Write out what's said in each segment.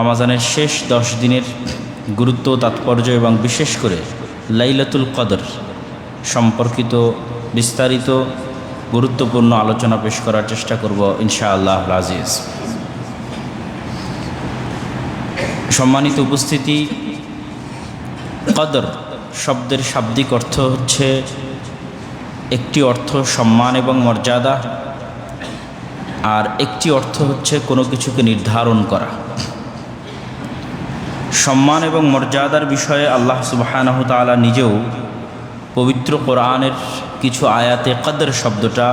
রমাজানের শেষ 10 দিনের গুরুত্ব, তাৎপর্য এবং বিশেষ করে লাইলাতুল কদর সম্পর্কিত বিস্তারিত গুরুত্বপূর্ণ আলোচনা পেশ করার চেষ্টা করব ইনশাআল্লাহ আজিজ। সম্মানিত উপস্থিতি, কদর শব্দের শাব্দিক অর্থ হচ্ছে একটি অর্থ সম্মান এবং মর্যাদা, আর একটি অর্থ হচ্ছে কোনো কিছুকে নির্ধারণ করা। সম্মান এবং মর্যাদার বিষয়ে আল্লাহ সুবহানাহু তাআলা নিজেও পবিত্র কোরআনের কিছু আয়াতে কদর শব্দটা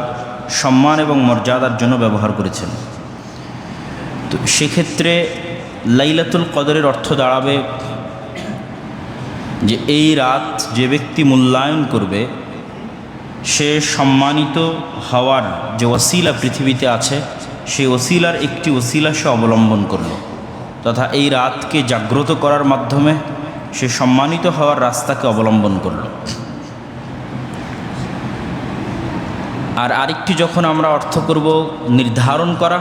সম্মান এবং মর্যাদার জন্য ব্যবহার করেছেন। তো সেক্ষেত্রে লাইলাতুল কদরের অর্থ দাঁড়াবে যে এই রাত যে ব্যক্তি মূল্যায়ন করবে সে সম্মানিত হওয়ার যে ওসিলা পৃথিবীতে আছে সেই ওসিলার একটি ওসিলা সে অবলম্বন করল, তথা এই রাতকে জাগ্রত করার মাধ্যমে সে সম্মানিত হওয়ার রাস্তাকে অবলম্বন করল। আর আরেকটি যখন আমরা অর্থ করব নির্ধারণ করা,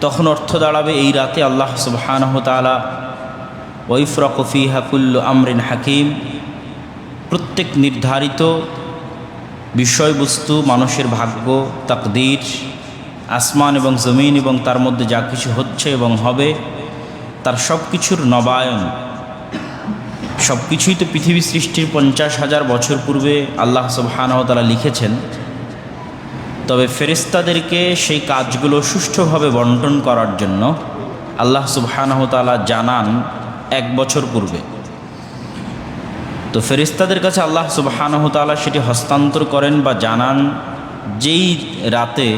তখন অর্থ দাঁড়াবে এই রাতে আল্লাহ সুবহানাহু তাআলা ওয়াইফরাকু ফিহা কুল্লু আমরিন হাকিম, প্রত্যেক নির্ধারিত বিষয়বস্তু, মানুষের ভাগ্য, তাকদীর, আসমান এবং জমিন এবং তার মধ্যে যা কিছু হচ্ছে এবং হবে তার সব কিছুর নবায়ন, সব কিছুই তো পৃথিবী সৃষ্টির 50,000 বছর পূর্বে আল্লাহ সুবহানাহু ওয়া তাআলা লিখেছেন। তবে ফেরেশতাদেরকে সেই কাজগুলো সুষ্ঠুভাবে বন্টন করার জন্য আল্লাহ সুবহানাহু ওয়া তাআলা জানান 1 বছর পূর্বে। তো ফেরেশতাদের কাছে আল্লাহ সুবহানাহু ওয়া তাআলা সেটি হস্তান্তর করেন বা জানান যেই রাতে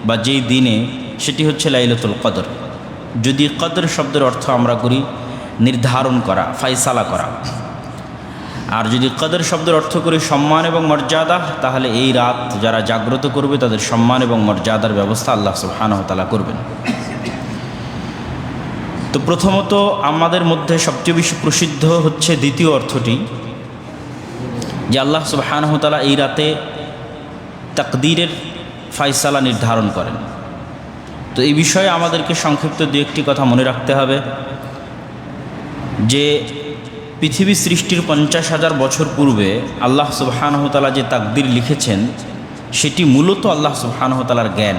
বা যেই দিনে, সেটি হচ্ছে লাইলাতুল কদর। যদি কদর শব্দের অর্থ আমরা করি নির্ধারণ করা, ফায়সালা করা, আর যদি কদর শব্দের অর্থ করি সম্মান এবং মর্যাদা, তাহলে এই রাত যারা জাগ্রত করবে তাদের সম্মান এবং মর্যাদার ব্যবস্থা আল্লাহ সুবহানাহু ওয়া তাআলা করবেন। তো প্রথমত আমাদের মধ্যে সবচেয়ে বেশি প্রসিদ্ধ হচ্ছে দ্বিতীয় অর্থটি, যে আল্লাহ সুবহানাহু ওয়া তাআলা এই রাতে তাকদীরের ফায়সালা নির্ধারণ করেন। তো এই বিষয়ে আমাদেরকে সংক্ষিপ্ত দু একটি কথা মনে রাখতে হবে যে পৃথিবী সৃষ্টির 50,000 বছর পূর্বে আল্লাহ সুবহানাহু ওয়া তাআলা যে তাকদীর লিখেছেন সেটি মূলত আল্লাহ সুবহানাহু ওয়া তাআলার জ্ঞান।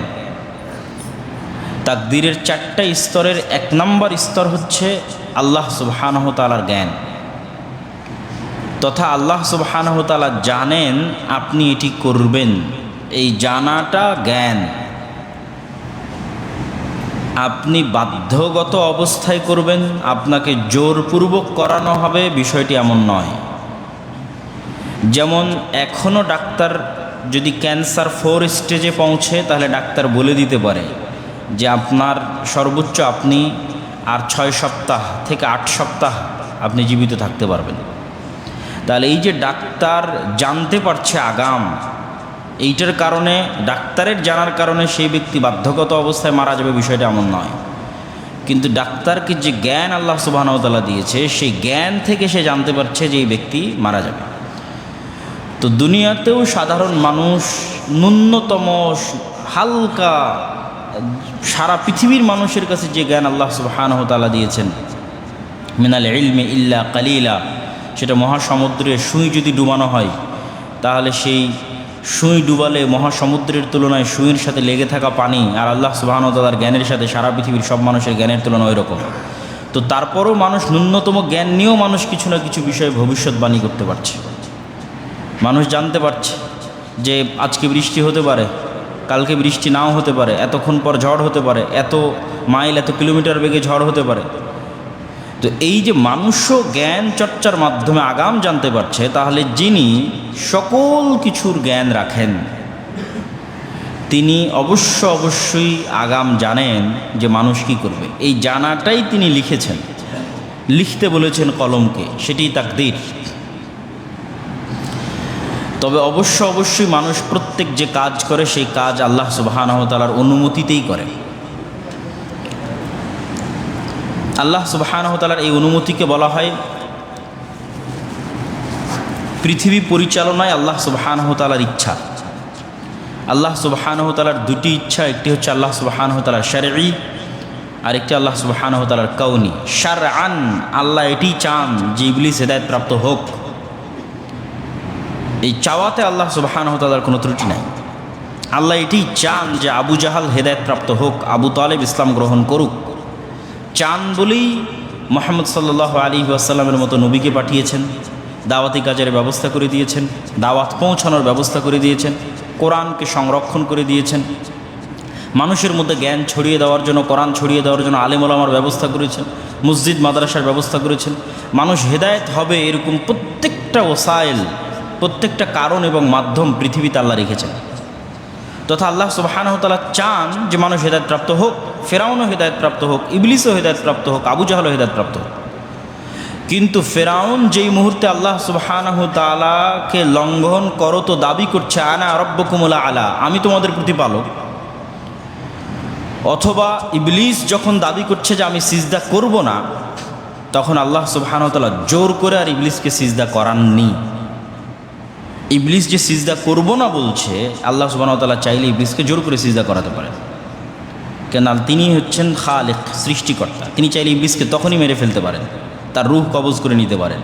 তাকদীরের 4টা স্তরের 1 নম্বর স্তর হচ্ছে আল্লাহ সুবহানাহু ওয়া তাআলার জ্ঞান, তথা আল্লাহ সুবহানাহু ওয়া তাআলা জানেন আপনি এটি করবেন, এই জানাটা জ্ঞান। আপনি বাধ্যগত অবস্থায় করবেন, আপনাকে জোরপূর্বক করানো হবে, বিষয়টি এমন নয়। যেমন এখনও ডাক্তার যদি ক্যান্সার 4 স্টেজে পৌঁছে তাহলে ডাক্তার বলে দিতে পারে যে আপনার সর্বোচ্চ আপনি আর 6 সপ্তাহ থেকে 8 সপ্তাহ আপনি জীবিত থাকতে পারবেন। তাহলে এই যে ডাক্তার জানতে পারছে আগাম, এইটার কারণে, ডাক্তারের জানার কারণে সেই ব্যক্তি বাধ্যগত অবস্থায় মারা যাবে, বিষয়টা এমন নয়। কিন্তু ডাক্তারকে যে জ্ঞান আল্লাহ সুবহানাহু ওয়া তাআলা দিয়েছে সেই জ্ঞান থেকে সে জানতে পারছে যে এই ব্যক্তি মারা যাবে। তো দুনিয়াতেও সাধারণ মানুষ ন্যূনতম হালকা, সারা পৃথিবীর মানুষের কাছে যে জ্ঞান আল্লাহ সুবহানাহু ওয়া তাআলা দিয়েছেন, মিনাল ইলমি ইল্লা কালিলা, সেটা মহাসমুদ্রে সুই যদি ডুবানো হয় তাহলে সেই সুই ডুবালে মহাসমুদ্রের তুলনায় সুইয়ের সাথে লেগে থাকা পানি আর আল্লাহ সুবহানাহু ওয়া তাআলার জ্ঞানের সাথে সারা পৃথিবীর সব মানুষের জ্ঞানের তুলনা ওই রকম। তো তারপরও মানুষ ন্যূনতম জ্ঞান নিয়েও মানুষ কিছু না কিছু বিষয়ে ভবিষ্যৎবাণী করতে পারছে। মানুষ জানতে পারছে যে আজকে বৃষ্টি হতে পারে, কালকে বৃষ্টি নাও হতে পারে, এতক্ষণ পর ঝড় হতে পারে, এত মাইল এত কিলোমিটার বেগে ঝড় হতে পারে। তো এই যে মানুষও জ্ঞান চর্চার মাধ্যমে আগাম জানতে পারছে, তাহলে যিনি সকল কিছুর জ্ঞান রাখেন তিনি অবশ্যই আগাম জানেন যে মানুষ কি করবে। এই জানাটাই তিনি লিখেছেন, লিখতে বলেছেন কলমকে, সেটিই তাকদীর। তবে অবশ্যই মানুষ প্রত্যেক যে কাজ করে সেই কাজ আল্লাহ সুবহানাহু ওয়া তাআলার অনুমতিতেই করে। আল্লাহ সুবহানাহু ওয়া তাআলার এই অনুমতিকে বলা হয় পৃথিবী পরিচালনায় আল্লাহ সুবহানাহু ওয়া তাআলার ইচ্ছা। আল্লাহ সুবহানাহু ওয়া তাআলার দুটি ইচ্ছা, একটি হচ্ছে আল্লাহ সুবহানাহু ওয়া তাআলার শারঈ, আরেকটি আল্লাহ সুবহানাহু ওয়া তাআলার কাউনি শারআন, আল্লাহ এটি চান যে ইবলিস হেদায়েত প্রাপ্ত হোক। এই চাওয়াতে আল্লাহ সুবহানাহু ওয়া তাআলার কোনো ত্রুটি নাই। আল্লাহ এটি চান যে আবু জাহাল হেদায়েত প্রাপ্ত হোক, আবু তালেব ইসলাম গ্রহণ করুক। চান বলেই মুহাম্মদ সাল্লাল্লাহু আলাইহি ওয়াসাল্লামের মতো নবীকে পাঠিয়েছেন, দাওয়াতি কাজের ব্যবস্থা করে দিয়েছেন, দাওয়াত পৌঁছানোর ব্যবস্থা করে দিয়েছেন, কোরআনকে সংরক্ষণ করে দিয়েছেন, মানুষের মধ্যে জ্ঞান ছড়িয়ে দেওয়ার জন্য, কোরআন ছড়িয়ে দেওয়ার জন্য আলেম ওলামার ব্যবস্থা করেছেন, মসজিদ মাদ্রাসার ব্যবস্থা করেছেন। মানুষ হেদায়েত হবে এরকম প্রত্যেকটা ওসাইল, প্রত্যেকটা কারণ এবং মাধ্যম পৃথিবীতে আল্লাহ রেখেছেন। তথা আল্লাহ সুবহানাহু ওয়া তাআলা চান যে মানুষ হেদায়েত প্রাপ্ত হোক, ফেরাউনও হেদায়েত প্রাপ্ত হোক, ইবলিসও হেদায়েত প্রাপ্ত হোক, আবু জাহলও হেদায়েত প্রাপ্ত হোক। কিন্তু ফেরাউন যেই মুহূর্তে আল্লাহ সুবহানাহু ওয়া তাআলাকে লঙ্ঘন করো তো দাবি করছে আনা রাব্বুকুমুল আলা, আমি তোমাদের প্রতিপালক, অথবা ইবলিস যখন দাবি করছে যে আমি সিজদা করব না, তখন আল্লাহ সুবহানাহু ওয়া তাআলা জোর করে আর ইবলিসকে সিজদা করাননি। ইবলিস যে সিজদা করব না বলছে, আল্লাহ সুবহানাহু ওয়া তাআলা চাইলে ইবলিসকে জোর করে সিজদা করাতে পারেন, কেন তিনি হচ্ছেন খালিক, সৃষ্টিকর্তা। তিনি চাইলে ইবলিসকে তখনই মেরে ফেলতে পারেন, তার রূহ কবজ করে নিতে পারেন,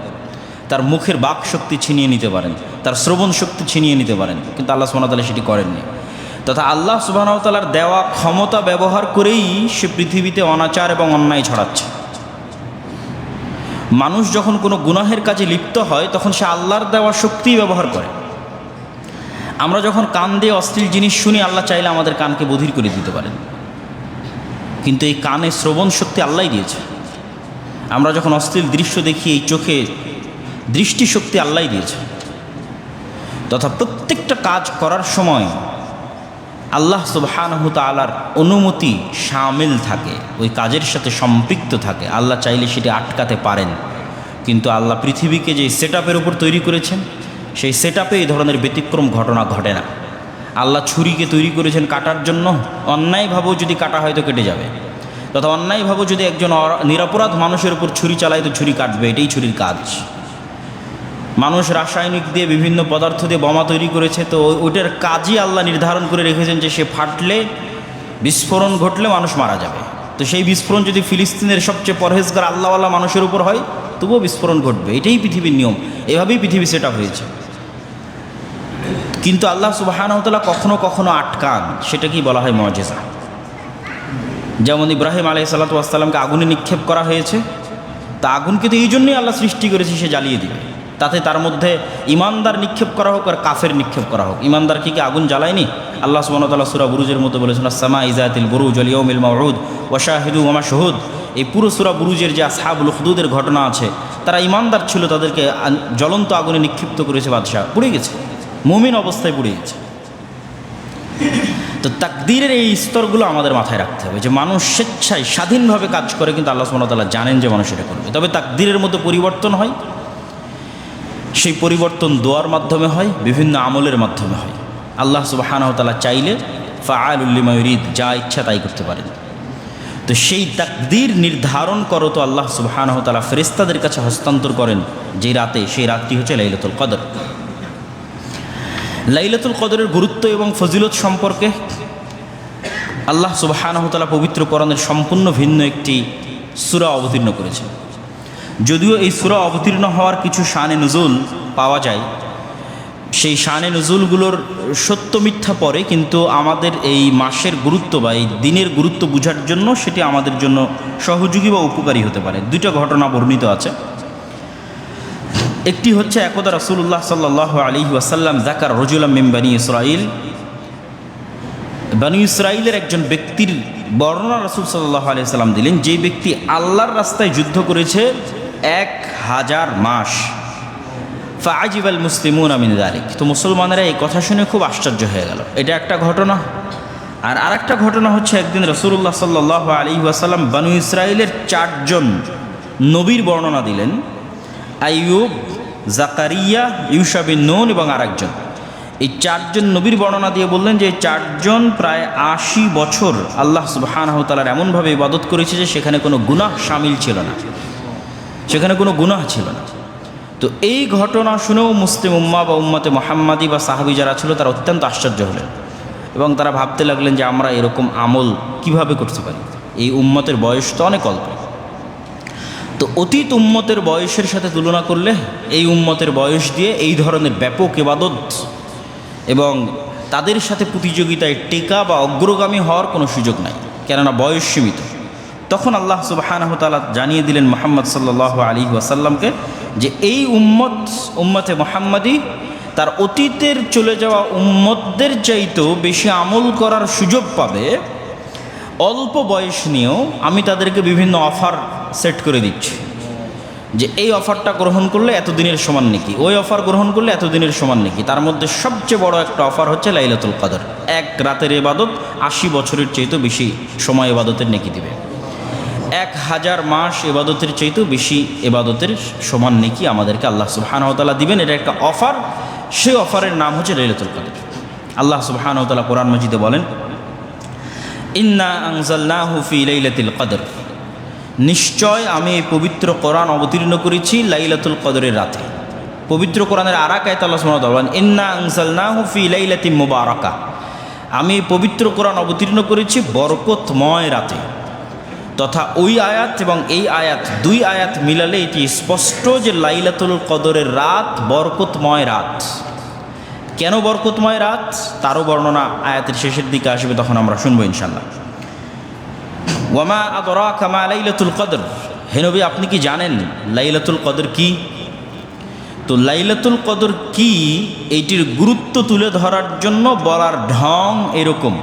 তার মুখের বাক শক্তি ছিনিয়ে নিতে পারেন, তার শ্রবণ শক্তি ছিনিয়ে নিতে পারেন, কিন্তু আল্লাহ সুবহানাহু ওয়া তাআলা সেটি করেননি। তথা আল্লাহ সুবহানাহু ওয়া তাআলার দেওয়া ক্ষমতা ব্যবহার করেই সে পৃথিবীতে অনাচার এবং অন্যায় ছড়াচ্ছে। মানুষ যখন কোনো গুনাহের কাজে লিপ্ত হয়, তখন সে আল্লাহর দেওয়া শক্তি ব্যবহার করে। আমরা যখন কান দিয়ে অশ্লীল জিনিস শুনি, আল্লাহ চাইলে আমাদের কানকে বধির করে দিতে পারেন, কিন্তু এই কানে শ্রবণ শক্তি আল্লাহই দিয়েছে। আমরা যখন অশ্লীল দৃশ্য দেখি, এই চোখে দৃষ্টিশক্তি আল্লাহই দিয়েছে। তথা প্রত্যেকটা কাজ করার সময় আল্লাহ সুবহানাহু ওয়া তাআলার অনুমতি শামিল থাকে, ওই কাজের সাথে সম্পৃক্ত থাকে। আল্লাহ চাইলে সেটি আটকাতে পারেন, কিন্তু আল্লাহ পৃথিবীকে যে সেটআপের উপর তৈরি করেছেন, সেই সেটআপে এই ধরনের ব্যতিক্রম ঘটনা ঘটে না। আল্লাহ ছুরিকে তৈরি করেছেন কাটার জন্য, অন্যায়ভাবেও যদি কাটা হয় তো কেটে যাবে, তথা অন্যায়ভাবেও যদি একজন নিরপরাধ মানুষের উপর ছুরি চালায় তো ছুরি কাটবে, এটাই ছুরির কাজ। মানুষ রাসায়নিক দিয়ে বিভিন্ন পদার্থ দিয়ে বোমা তৈরি করেছে, তো ওইটার কাজই আল্লাহ নির্ধারণ করে রেখেছেন যে সে ফাটলে, বিস্ফোরণ ঘটলে মানুষ মারা যাবে। তো সেই বিস্ফোরণ যদি ফিলিস্তিনের সবচেয়ে পরহেজগার আল্লাহওয়ালা মানুষের উপর হয়, তবুও বিস্ফোরণ ঘটবে, এটাই পৃথিবীর নিয়ম, এভাবেই পৃথিবী সেট আপ হয়েছে। কিন্তু আল্লাহ সুবহানাহু ওয়া তাআলা কখনো কখনো আটকান, সেটাকেই বলা হয় মুআজিজা। যেমন ইব্রাহিম আলাইহিস সালাতু ওয়াস সালামকে আগুনে নিক্ষেপ করা হয়েছে, তা আগুনকে তো এই জন্যই আল্লাহ সৃষ্টি করেছে সে জ্বালিয়ে দিবে। তাতে তার মধ্যে ইমানদার নিক্ষেপ করা হোক আর কাফের নিক্ষেপ করা হোক, ইমানদার কি আগুন জ্বালায়নি? আল্লাহ সুবহানাহু ওয়া তাআলা সূরা বুরুজের মতো বলেছেন, আস-সামা ইযাতিল বুরুজ ওয়াল ইয়াউমিল মাউউদ ওয়া শাহিদু ওয়া মাশহুদ। এই পুরো সূরা বুরুজের যে আসহাবুল উখদুদের ঘটনা আছে, তারা ইমানদার ছিল, তাদেরকে জ্বলন্ত আগুনে নিক্ষিপ্ত করেছে বাদশাহ, পুড়ে গেছে, মুমিন অবস্থায় পুড়ে গেছে। তো তাকদীরের এই স্তরগুলো আমাদের মাথায় রাখতে হবে, যে মানুষ স্বেচ্ছায় স্বাধীনভাবে কাজ করে, কিন্তু আল্লাহ সুবহানাহু ওয়া তাআলা জানেন যে মানুষ এটা করবে। তবে তাকদীরের মধ্যে পরিবর্তন হয়, সেই পরিবর্তন দোয়ার মাধ্যমে হয়, বিভিন্ন আমলের মাধ্যমে হয়। আল্লাহ সুবহানাহু ওয়া তাআলা চাইলে ফাআলুল লিমা ইউরিদ, যা ইচ্ছা তাই করতে পারেন। তো সেই তাকদীর নির্ধারণ করো তো আল্লাহ সুবহানাহু ওয়া তাআলা ফেরেশতাদের কাছে হস্তান্তর করেন যে রাতে, সেই রাতটি হচ্ছে লাইলাতুল কদর। লাইলাতুল কদরের গুরুত্ব এবং ফজিলত সম্পর্কে আল্লাহ সুবহানাহু ওয়া তাআলা পবিত্র কোরআনের সম্পূর্ণ ভিন্ন একটি সূরা অবতীর্ণ করেছেন। যদিও এই সূরা অবতীর্ণ হওয়ার কিছু শানে নুজুল পাওয়া যায়, সেই শানে নুজুলগুলোর সত্য মিথ্যা পরে, কিন্তু আমাদের এই মাসের গুরুত্ব বা এই দিনের গুরুত্ব বোঝার জন্য সেটি আমাদের জন্য সহযোগী বা উপকারী হতে পারে। দুইটা ঘটনা বর্ণিত আছে। একটি হচ্ছে, একদা রাসূলুল্লাহ সাল্লাল্লাহু আলাইহি ওয়াসাল্লাম যাকার রাজুলাম মিন বানি ইসরাঈল, বানি ইসরাঈলের একজন ব্যক্তির বর্ণনা রাসূল সাল্লাল্লাহু আলাইহি ওয়াসাল্লাম দিলেন, যে ব্যক্তি আল্লাহর রাস্তায় যুদ্ধ করেছে 1000 মাস। ফাআজিবাল মুসলিমুনা মিন যালিক, তো মুসলমানেরা এই কথা শুনে খুব আশ্চর্য হয়ে গেল। এটা একটা ঘটনা। আর আরেকটা ঘটনা হচ্ছে, একদিন রাসূলুল্লাহ সাল্লাল্লাহু আলাইহি ওয়াসাল্লাম বানু ইসরাঈলের 4 জন নবীর বর্ণনা দিলেন, আইয়ুব, জাকারিয়া, ইউশা বিন নুন এবং আরেকজন। এই 4 জন নবীর বর্ণনা দিয়ে বললেন যে 4 জন প্রায় 80 বছর আল্লাহ সুবহানাহু ওয়া তাআলার এমনভাবে ইবাদত করেছে যে সেখানে কোনো গুনাহ শামিল ছিল না, সেখানে কোনো গুনাহ ছিল না। তো এই ঘটনা শুনেও মুসলিম উম্মাহ বা উম্মতে মুহাম্মাদি বা সাহাবী যারা ছিল, তারা অত্যন্ত আশ্চর্য হলেন এবং তারা ভাবতে লাগলেন যে আমরা এরকম আমল কিভাবে করতে পারি। এই উম্মতের বয়স তো অনেক অল্প। তো অতীত উম্মতের বয়সের সাথে তুলনা করলে এই উম্মতের বয়স দিয়ে এই ধরনের ব্যাপক ইবাদত এবং তাদের সাথে প্রতিযোগিতায় টেকা বা অগ্রগামী হওয়ার কোনো সুযোগ নাই, কেননা বয়স সীমিত। তখন আল্লাহ সুবহানাহু ওয়া তাআলা জানিয়ে দিলেন মুহাম্মদ সাল্লাল্লাহু আলাইহি ওয়াসাল্লামকে যে এই উম্মতে মুহাম্মাদি তার অতীতের চলে যাওয়া উম্মতদের চাইতেও বেশি আমল করার সুযোগ পাবে। অল্প বয়স নিয়েও আমি তাদেরকে বিভিন্ন অফার সেট করে দিচ্ছি যে এই অফারটা গ্রহণ করলে এতদিনের সমান নেকি, ওই অফার গ্রহণ করলে এতদিনের সমান নেকি। তার মধ্যে সবচেয়ে বড় একটা অফার হচ্ছে লাইলাতুল কদর। এক রাতের ইবাদত ৮০ বছরের চাইতেও বেশি সময় ইবাদতের নেকি দিবে। ১,০০০ মাস ইবাদতের চাইতেও বেশি ইবাদতের সমান নেকি আমাদেরকে আল্লাহ সুবহানাহু ওয়া তাআলা দিবেন। এটা একটা অফার, সেই অফারের নাম হচ্ছে লাইলাতুল কদর। আল্লাহ সুবহানাহু ওয়া তাআলা কোরআন মাজিদে বলেন, ইন্না আনজালনাহু ফি লাইলাতিল কদর, নিশ্চয় আমি এই পবিত্র কোরআন অবতীর্ণ করেছি লাইলাতুল কদরের রাতে। পবিত্র কোরআনের আর এক আয়াতে আল্লাহ সুবহানাহু ওয়া তাআলা বলেন, ইন্না আনজালনাহু ফি লাইলাতিন মুবারাকা, আমি এই পবিত্র কোরআন অবতীর্ণ করেছি বরকতময় রাতে। তথা ওই আয়াত এবং এই আয়াত, দুই আয়াত মিলালে এটি স্পষ্ট যে লাইলাতুল কদরের রাত বরকতময় রাত। কেন বরকতময় রাত তারও বর্ণনা আয়াতের শেষের দিকে আসবে, তখন আমরা শুনবো ইনশাআল্লাহ। ওয়ামা আদরাকা মা লাইলাতুল কদর, হে নবী আপনি কি জানেন লাইলাতুল কদর কি? তো লাইলাতুল কদর কি এইটির গুরুত্ব তুলে ধরার জন্য বলার ঢং এরকম,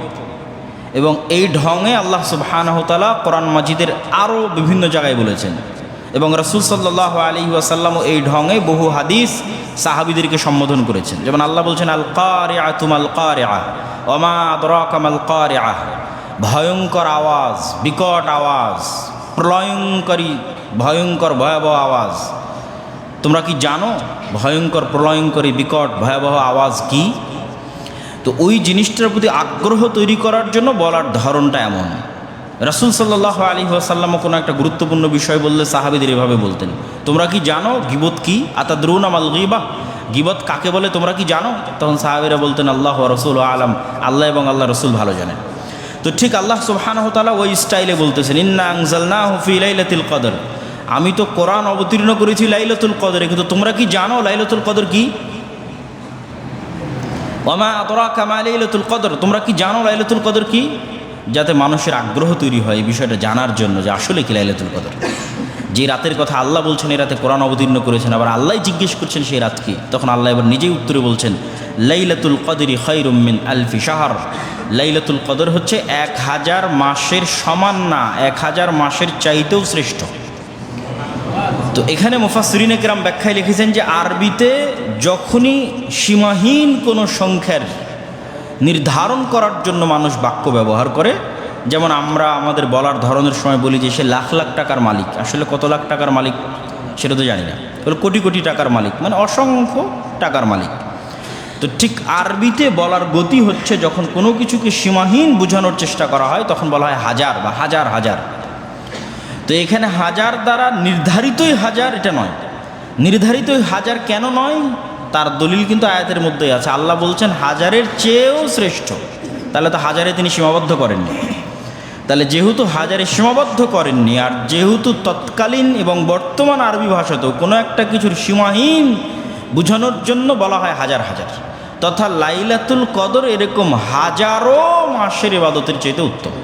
এবং এই ঢঙে আল্লাহ সুবহানাহু ওয়া তাআলা কোরআন মাজিদের আরও বিভিন্ন জায়গায় বলেছেন, এবং রাসূল সাল্লাল্লাহু আলাইহি ওয়াসাল্লামও এই ঢঙে বহু হাদিস সাহাবীদেরকে সম্বোধন করেছেন। যেমন আল্লাহ বলছেন, আল কারিআতু মাল কারিআ ওমা আদরাকা মাল কারিআ, ভয়ঙ্কর আওয়াজ, বিকট আওয়াজ, প্রলয়ঙ্করী ভয়ঙ্কর ভয়াবহ আওয়াজ। তোমরা কি জানো ভয়ঙ্কর প্রলয়ঙ্করী বিকট ভয়াবহ আওয়াজ কি? তো ওই জিনিসটার প্রতি আগ্রহ তৈরি করার জন্য বলার ধরনটা এমন। রাসূল সাল্লাল্লাহু আলাইহি ওয়াসাল্লামও কোনো একটা গুরুত্বপূর্ণ বিষয় বললে সাহাবীদের এভাবে বলতেন, তোমরা কি জানো গীবত কি? আতাদরুনা মাল গীবা, গীবত কাকে বলে তোমরা কি জানো? তখন সাহাবীরা বলতেন, আল্লাহু ওয়া রাসূলুহু আলাম, আল্লাহ এবং আল্লাহ রাসূল ভালো জানেন। তো ঠিক আল্লাহ সুবহানাহু ওয়া তাআলা ওই স্টাইলে বলতেছেন, ইন্না আনজালনাহু ফি লাইলাতিল কদর, আমি তো কোরআন অবতীর্ণ করেছি লাইলাতুল কদরে, কিন্তু তোমরা কি জানো লাইলাতুল কদর কি? ওয়ামা আদরাকা মা লাইলাতুল কদর, তোমরা কি জানো লাইলাতুল কদর কি? যাতে মানুষের আগ্রহ তৈরি হয় এই বিষয়টা জানার জন্য যে আসলে কি লাইলাতুল কদর। যে রাতের কথা আল্লাহ বলছেন এই রাতে কোরআন অবতীর্ণ করেছেন, আবার আল্লাহ জিজ্ঞেস করছেন সেই রাত কি, তখন আল্লাহ এবার নিজেই উত্তরে বলছেন, লাইলাতুল কদরি খায়রুম মিন আলফি শাহর, লাইলাতুল কদর হচ্ছে ১,০০০ মাসের সমান না, ১,০০০ মাসের চাইতেও শ্রেষ্ঠ। তো এখানে মুফাসসিরিনে কেরাম ব্যাখ্যায় লিখেছেন যে আরবিতে যখনই সীমাহীন কোনো সংখ্যার নির্ধারণ করার জন্য মানুষ বাক্য ব্যবহার করে, যেমন আমরা আমাদের বলার ধরনের সময় বলি যে সে লাখ লাখ টাকার মালিক, আসলে কত লাখ টাকার মালিক সেটা তো জানি না, বলে কোটি কোটি টাকার মালিক, মানে অসংখ্য টাকার মালিক। তো ঠিক আরবিতে বলার গতি হচ্ছে যখন কোনো কিছুকে সীমাহীন বোঝানোর চেষ্টা করা হয় তখন বলা হয় হাজার বা হাজার হাজার। তো এখানে হাজার দ্বারা নির্ধারিতই হাজার এটা নয়। নির্ধারিতই হাজার কেন নয় তার দলিল কিন্তু আয়াতের মধ্যেই আছে। আল্লাহ বলছেন হাজারের চেয়েও শ্রেষ্ঠ, তাহলে তো হাজারে তিনি সীমাবদ্ধ করেননি। তাহলে যেহেতু হাজারে সীমাবদ্ধ করেননি, আর যেহেতু তৎকালীন এবং বর্তমান আরবি ভাষাতেও কোনো একটা কিছুর সীমাহীন বোঝানোর জন্য বলা হয় হাজার হাজার, তথা লাইলাতুল কদর এরকম হাজারো মাসের ইবাদতের চাইতে উত্তম।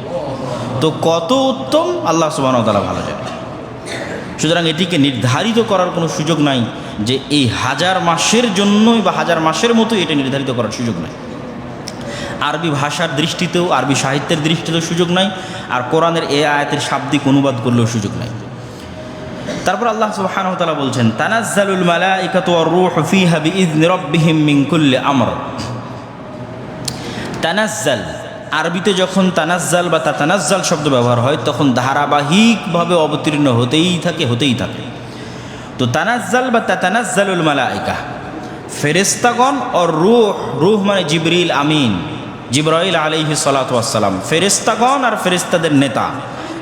তো কত উত্তম আল্লাহ সুবহানাহু ওয়া তাআলা ভালো জানেন। সুতরাং এটিকে নির্ধারিত করার কোনো সুযোগ নাই যে এই হাজার মাসের জন্যই বা হাজার মাসের মতো এটা নির্ধারিত করার সুযোগ নাই। আরবি ভাষার দৃষ্টিতেও আরবি সাহিত্যের দৃষ্টিতেও সুযোগ নাই, আর কোরআনের এই আয়াতের শাব্দিক অনুবাদ করলেও সুযোগ নাই। তারপর আল্লাহ সুবহানাহু ওয়া তাআলা বলছেন, তানাজ্জালুল মালাইকাতু ওয়ার রূহু ফিহা বিইذনি রাব্বিহিম মিন কুল্লি আমর। তানাজ্জাল আরবিতে যখন তানাজ্জাল বা তাতানাজ্জাল শব্দ ব্যবহার হয় তখন ধারাবাহিকভাবে অবতীর্ণ হতেই থাকে। তো তানাজ্জাল বা তাতানাজ্জালুল মালাইকা, ফেরেশতাগণ, আর রূহ মানে জিবরিল আমিন, জিবরাইল আলাইহিস সালাতু ওয়াস সালাম, ফেরেশতাগণ আর ফেরেশতাদের নেতা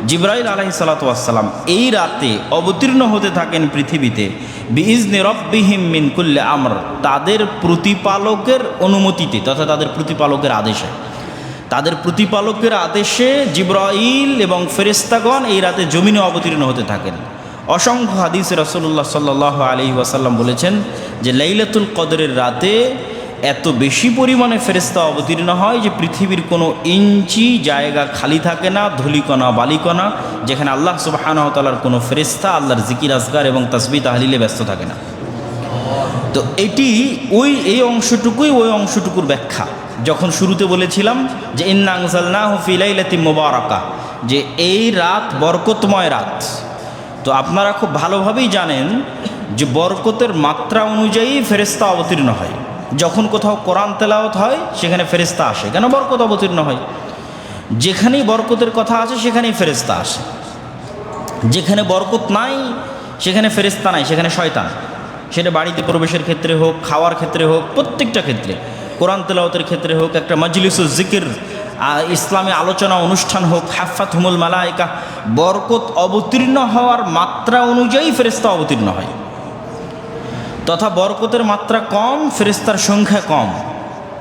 জিবরাইল আলাইহিস সালাতু ওয়াস সালাম এই রাতে অবতীর্ণ হতে থাকেন পৃথিবীতে বিইজনি রাব্বিহিম মিন কুল্লি আমর, তাদের প্রতিপালকের অনুমতিতে তথা তাদের প্রতিপালকের আদেশে। তাদের প্রতিপালকের আদেশে জিবরাইল এবং ফেরেশতাগণ এই রাতে জমিনে অবতীর্ণ হতে থাকেন। অসংখ্য হাদিসে রাসূলুল্লাহ সাল্লাল্লাহু আলাইহি ওয়াসাল্লাম বলেছেন যে লাইলাতুল কদরের রাতে এত বেশি পরিমাণে ফেরেশতা অবতীর্ণ হয় যে পৃথিবীর কোনো ইঞ্চি জায়গা খালি থাকে না, ধূলিকণা বালিকণা, যেখানে আল্লাহ সুবহানাহু ওয়া তাআলার কোনো ফেরেশতা আল্লাহর জিকির আজকার এবং তাসবিহ তাহলিলে ব্যস্ত থাকে না। তো এটি এই অংশটুকুর ব্যাখ্যা। যখন শুরুতে বলেছিলাম যে ইন্না আনজালনাহু ফি লাইলাতিন মুবারাকা, যে এই রাত বরকতময় রাত। তো আপনারা খুব ভালোভাবেই জানেন যে বরকতের মাত্রা অনুযায়ী ফেরেশতা অবতীর্ণ হয়। যখন কোথাও কোরআন তেলাওয়াত হয় সেখানে ফেরেশতা আসে, কেন? বরকত অবতীর্ণ হয়। যেখানেই বরকতের কথা আছে সেখানেই ফেরেশতা আসে। যেখানে বরকত নাই সেখানে ফেরেশতা নাই, সেখানে শয়তান। সেটা বাড়িতে প্রবেশের ক্ষেত্রে হোক, খাওয়ার ক্ষেত্রে হোক, প্রত্যেকটা ক্ষেত্রে, কোরআন তেলাওয়াতের ক্ষেত্রে হোক, একটা মাজলিসুল জিকির ইসলামী আলোচনা অনুষ্ঠান হোক, হাফাতহুমুল মালায়েকা, বরকত অবতীর্ণ হওয়ার মাত্রা অনুযায়ী ফেরেশতা অবতীর্ণ হয়। তথা বরকতের মাত্রা কম, ফেরেশতার সংখ্যা কম।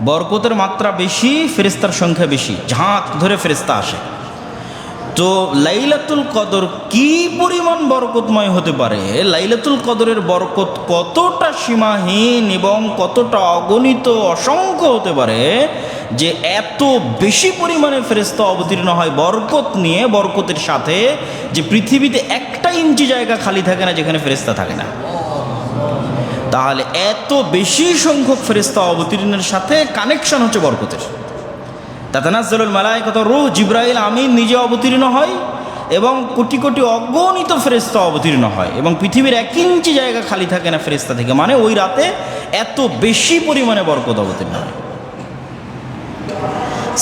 বরকতের মাত্রা বেশি, ফেরেশতার সংখ্যা বেশি, ঝাঁক ধরে ফেরেশতা আসে। তো লাইলাতুল কদর কি পরিমাণ বরকতময় হতে পারে, লাইলাতুল কদরের বরকত কতটা সীমাহীন এবং কতটা অগণিত অসংখ্য হতে পারে যে এত বেশি পরিমাণে ফেরেশতা অবতীর্ণ হয় বরকত নিয়ে, বরকতের সাথে, যে পৃথিবীতে একটা ইঞ্চি জায়গা খালি থাকে না যেখানে ফেরেশতা থাকে না। তাহলে এত বেশি সংখ্যক ফেরেশতা অবতীর্ণের সাথে কানেকশন হচ্ছে বরকতের। তাতানাজ্জালুল মালায়েকাতু রূহ, জিবরাইল আমিন নিজে অবতীর্ণ হয় এবং কোটি কোটি অগণিত ফেরেশতা অবতীর্ণ হয় এবং পৃথিবীর 1 ইঞ্চি জায়গা খালি থাকে না ফেরেশতা থেকে। মানে ওই রাতে এত বেশি পরিমাণে বরকত অবতীর্ণ হয়।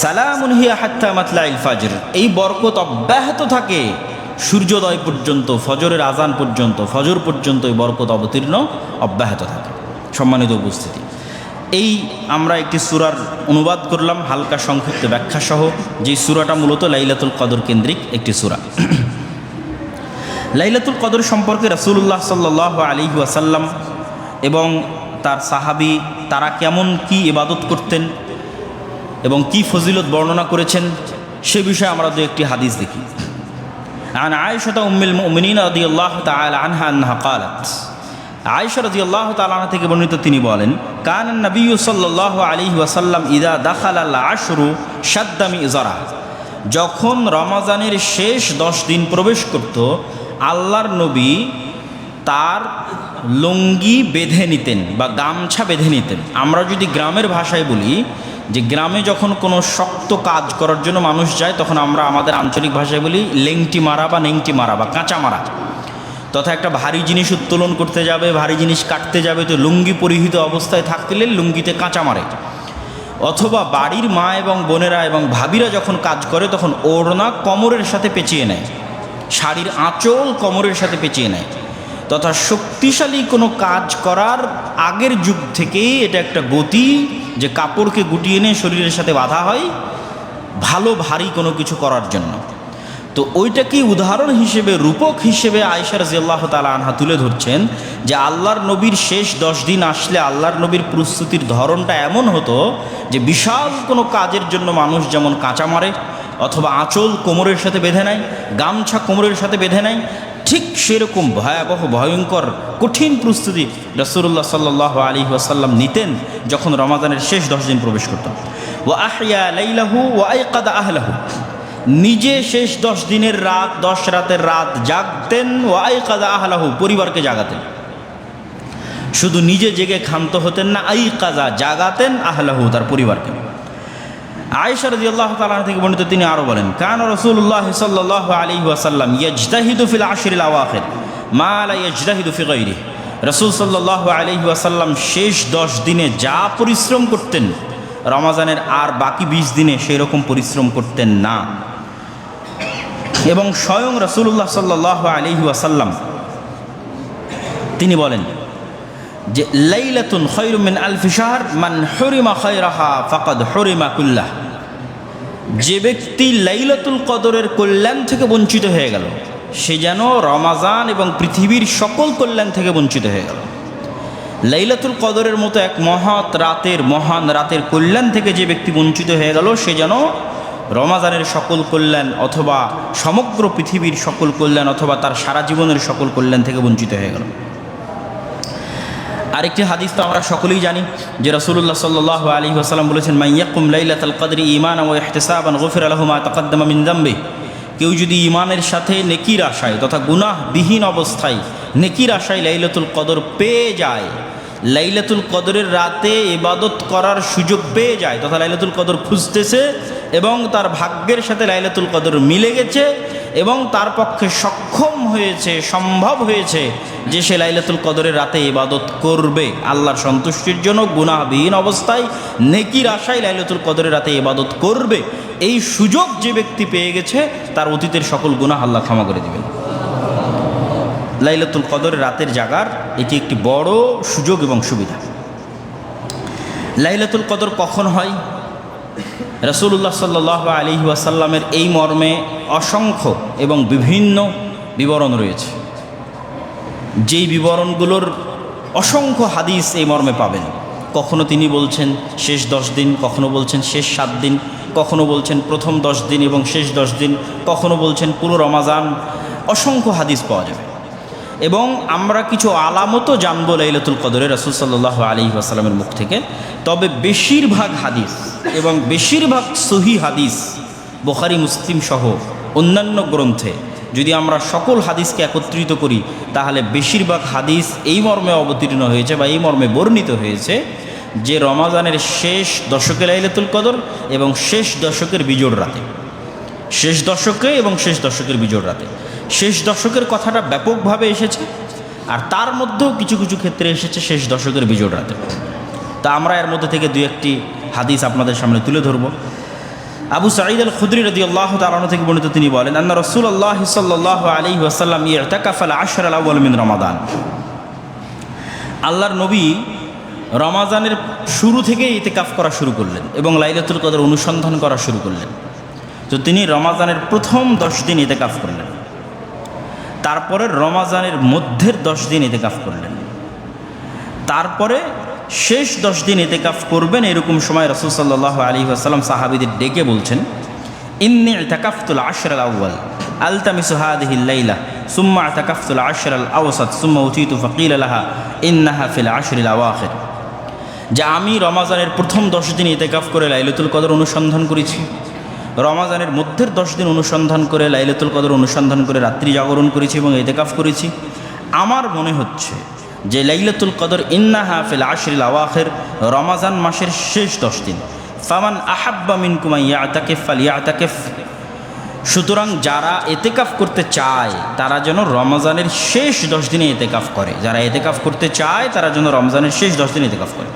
সালামুন হিয়া হাত্তা মাতলাইল ফাজর, এই বরকত অব্যাহত থাকে সূর্যোদয় পর্যন্ত, ফজরের আজান পর্যন্ত, ফজর পর্যন্ত এই বরকত অবতীর্ণ অব্যাহত থাকে। সম্মানিত উপস্থিতি, এই আমরা একটি সূরার অনুবাদ করলাম হালকা সংক্ষিপ্ত ব্যাখ্যা সহ, যেই সূরাটা মূলত লাইলাতুল কদর কেন্দ্রিক একটি সূরা। লাইলাতুল কদর সম্পর্কে রাসূলুল্লাহ সাল্লাল্লাহু আলাইহি ওয়াসাল্লাম এবং তার সাহাবী তারা কেমন কি ইবাদত করতেন এবং কি ফজিলত বর্ণনা করেছেন সে বিষয়ে আমরা দু একটি হাদিস দেখি। আন আয়েশা উম্মুল মুমিনিন রাদিয়াল্লাহু তাআলা আনহা আন্নাহা ক্বালাত, আয়েশা রাদিয়াল্লাহু তাআলা আনহা থেকে বর্ণিত তিনি বলেন, কানান নবিয়্যু সাল্লাল্লাহু আলাইহি ওয়াসাল্লাম ইযা দাখালাল আশরু শাদ্দা মিযরা, যখন রমজানের শেষ 10 দিন প্রবেশ করত আল্লাহর নবী তার লুঙ্গি বেঁধে নিতেন বা গামছা বেঁধে নিতেন। আমরা যদি গ্রামের ভাষায় বলি যে গ্রামে যখন কোনো শক্ত কাজ করার জন্য মানুষ যায় তখন আমরা আমাদের আঞ্চলিক ভাষায় বলি লেংটি মারা বা নেংটি মারা বা কাঁচা মারা। তথা একটা ভারী জিনিস উত্তোলন করতে যাবে, ভারী জিনিস কাটতে যাবে, তো লুঙ্গি পরিহিত অবস্থায় থাকলে লুঙ্গিতে কাঁচা মারে। অথবা বাড়ির মা এবং বোনেরা এবং ভাবিরা যখন কাজ করে তখন ওড়না কোমরের সাথে পেঁচিয়ে নেয়, শাড়ির আঁচল কোমরের সাথে পেঁচিয়ে নেয়। তথা শক্তিশালী কোনো কাজ করার আগের যুগ থেকেই এটা একটা গতি যে কাপড়কে গুটিয়ে নিয়ে শরীরের সাথে বাঁধা হয় ভালো ভারী কোনো কিছু করার জন্য। তো ওইটাকেই উদাহরণ হিসেবে, রূপক হিসেবে আয়েশা রাদিয়াল্লাহু তাআলা আনহা তুলে ধরছেন যে আল্লাহর নবীর শেষ 10 দিন আসলে আল্লাহর নবীর প্রস্তুতির ধরনটা এমন হতো যে বিশাল কোনো কাজের জন্য মানুষ যেমন কাঁচা মারে অথবা আঁচল কোমরের সাথে বেঁধে নেয়, গামছা কোমরের সাথে বেঁধে নেয়, ঠিক সেরকম ভয়াবহ ভয়ঙ্কর কঠিন প্রস্তুতি রাসূলুল্লাহ সাল্লাল্লাহু আলাইহি ওয়াসাল্লাম নিতেন যখন রমাদানের শেষ 10 দিন প্রবেশ করতেন। ওয়া আহইয়া লাইলাহু ওয়া আইকাদা আহলাহু, নিজে শেষ 10 দিনের রাত, 10 রাতের রাত জাগতেন, ওয়া আইকাদা আহলাহু, পরিবারকে জাগাতেন। শুধু নিজে জেগে ক্ষান্ত হতেন না, আইকাদা, জাগাতেন আহলাহু, তার পরিবারকে। আয়েশা রাদিয়াল্লাহু তাআলা থেকে বর্ণিত তিনি আরও বলেন, কানা রাসূলুল্লাহ সাল্লাল্লাহু আলাইহি ওয়াসাল্লাম ইয়াজতাহিদু ফিল আশরিল আওয়াখির মা লা ইয়াজতাহিদু ফি গায়রিহি, রাসূল সাল্লাল্লাহু আলাইহি ওয়াসাল্লাম শেষ 10 দিনে যা পরিশ্রম করতেন রমজানের আর বাকি 20 দিনে সেই রকম পরিশ্রম করতেন না। এবং স্বয়ং রাসূলুল্লাহ সাল্লাল্লাহু আলাইহি ওয়াসাল্লাম তিনি বলেন যে লাইলাতুন খায়রুম মিন আলফি শাহর মান হুরিমা খায়রাহা ফাকাদ হুরিমা কুল্লাহ, যে ব্যক্তি লাইলাতুল কদরের কল্যাণ থেকে বঞ্চিত হয়ে গেল সে যেন রমাজান এবং পৃথিবীর সকল কল্যাণ থেকে বঞ্চিত হয়ে গেল। লাইলাতুল কদরের মতো এক মহান রাতের কল্যাণ থেকে যে ব্যক্তি বঞ্চিত হয়ে গেল সে যেন রমাজানের সকল কল্যাণ অথবা সমগ্র পৃথিবীর সকল কল্যাণ অথবা তার সারা জীবনের সকল কল্যাণ থেকে বঞ্চিত হয়ে গেল। আরেকটি হাদিস তো আমরা সকলেই জানি যে রাসূলুল্লাহ সাল্লাল্লাহু আলাইহি ওয়াসাল্লাম বলেছেন, মান ইয়াকুম লাইলাতাল কদরি ঈমানান ওয়া ইহতিসাবান গুফিরা লাহু মা তাকাদ্দামা মিন যামবি। কেউ যদি ঈমানের সাথে নেকির আশায় তথা গুনাহবিহীন অবস্থায় নেকির আশায় লাইলাতুল কদর পেয়ে যায়, লাইলাতুল কদরের রাতে ইবাদত করার সুযোগ পেয়ে যায় তথা লাইলাতুল কদর খুঁজতেছে এবং তার ভাগ্যের সাথে লাইলাতুল কদর মিলে গেছে এবং তার পক্ষে সক্ষম হয়েছে, সম্ভব হয়েছে যে সে লাইলাতুল কদরের রাতে ইবাদত করবে আল্লাহর সন্তুষ্টির জন্য, গুনাহবিহীন অবস্থায় নেকির আশায় লাইলাতুল কদরের রাতে ইবাদত করবে, এই সুযোগ যে ব্যক্তি পেয়ে গেছে তার অতীতের সকল গুনাহ আল্লাহ ক্ষমা করে দিবেন। লাইলাতুল কদরের রাতের জাগার এটি একটি বড় সুযোগ এবং সুবিধা। লাইলাতুল কদর কখন হয়? রাসূলুল্লাহ সাল্লাল্লাহু আলাইহি ওয়াসাল্লামের এই মর্মে অসংখ্য এবং বিভিন্ন বিবরণ রয়েছে, যেই বিবরণগুলোর অসংখ্য হাদিস এই মর্মে পাবেন। কখনো তিনি বলছেন শেষ 10 দিন, কখনো বলছেন শেষ 7 দিন, কখনো বলছেন প্রথম 10 দিন এবং শেষ 10 দিন, কখনো বলছেন পুরো রমাজান। অসংখ্য হাদিস পাওয়া যাবে এবং আমরা কিছু আলামতও জানবো লাইলাতুল কদরে রাসূল সাল্লাল্লাহু আলাইহি ওয়াসাল্লামের মুখ থেকে। তবে বেশিরভাগ হাদিস এবং বেশিরভাগ সহিহ হাদিস বুখারী মুসলিম সহ অন্যান্য গ্রন্থে যদি আমরা সকল হাদিসকে একত্রিত করি তাহলে বেশিরভাগ হাদিস এই মর্মে অবতীর্ণ হয়েছে বা এই মর্মে বর্ণিত হয়েছে যে রমাজানের শেষ দশকে লাইলাতুল কদর এবং শেষ দশকের বিজোড় রাতে, শেষ দশকে এবং শেষ দশকের বিজোড় রাতে। শেষ দশকের কথাটা ব্যাপকভাবে এসেছে আর তার মধ্যেও কিছু কিছু ক্ষেত্রে এসেছে শেষ দশকের বিজোড় রাতে। তা আমরা এর মধ্যে থেকে 2-1টি হাদিস আপনাদের সামনে তুলে ধরব। আবু সাঈদ আল খুদরি রাদিয়াল্লাহু তাআলা আনহু থেকে বর্ণিত, তিনি বলেন, আন্না রাসূলুল্লাহ সাল্লাল্লাহু আলাইহি ওয়াসাল্লাম ইতাকাফা আল-আশর আল-আউয়াল মিন রমাদান। আল্লাহর নবী রমাজানের শুরু থেকেই ইতিকাফ করা শুরু করলেন এবং লাইলাতুল কদর অনুসন্ধান করা শুরু করলেন। তো তিনি রমাজানের প্রথম 10 দিন ইতিকাফ করলেন, তারপরে রমাজানের মধ্যের 10 দিন ইতিকাফ করলেন, তারপরে শেষ 10 দিন ইতিকাফ করবেন। এরকম সময় রাসূল সাল্লাল্লাহু আলাইহি ওয়াসাল্লাম সাহাবীদের ডেকে বলছেন, ইন্নী ইতাকাফতুল আশর আল-আউয়াল আলতামিসু হাদিহিল লাইলা সুম্মা ইতাকাফতুল আশর আল-আওসাত সুম্মা উতিতু ফাকিলা লাহা ইন্নাহা ফিল আশরিল আওয়াখির। যে আমি রমাজানের প্রথম 10 দিন ইতিকাফ করে লাইলাতুল কদর অনুসন্ধান করেছি, রমাজানের মধ্যের 10 দিন অনুসন্ধান করে লাইলাতুল কদর অনুসন্ধান করে রাত্রি জাগরণ করেছি এবং ইতিকাফ করেছি। আমার মনে হচ্ছে যে লাইলাতুল কদর ইন্নাহা ফিল আশরিল আওয়াখির, রমাজান মাসের শেষ 10 দিন। ফামান আহাব্বা মিনকুম ইয়াতাকিফ ফালিয়াতাকিফ। সুতরাং যারা ইতিকাফ করতে চায় তারা যেন রমজানের শেষ 10 দিনে ইতিকাফ করে, যারা ইতিকাফ করতে চায় তারা যেন রমজানের শেষ 10 দিন ইতিকাফ করে।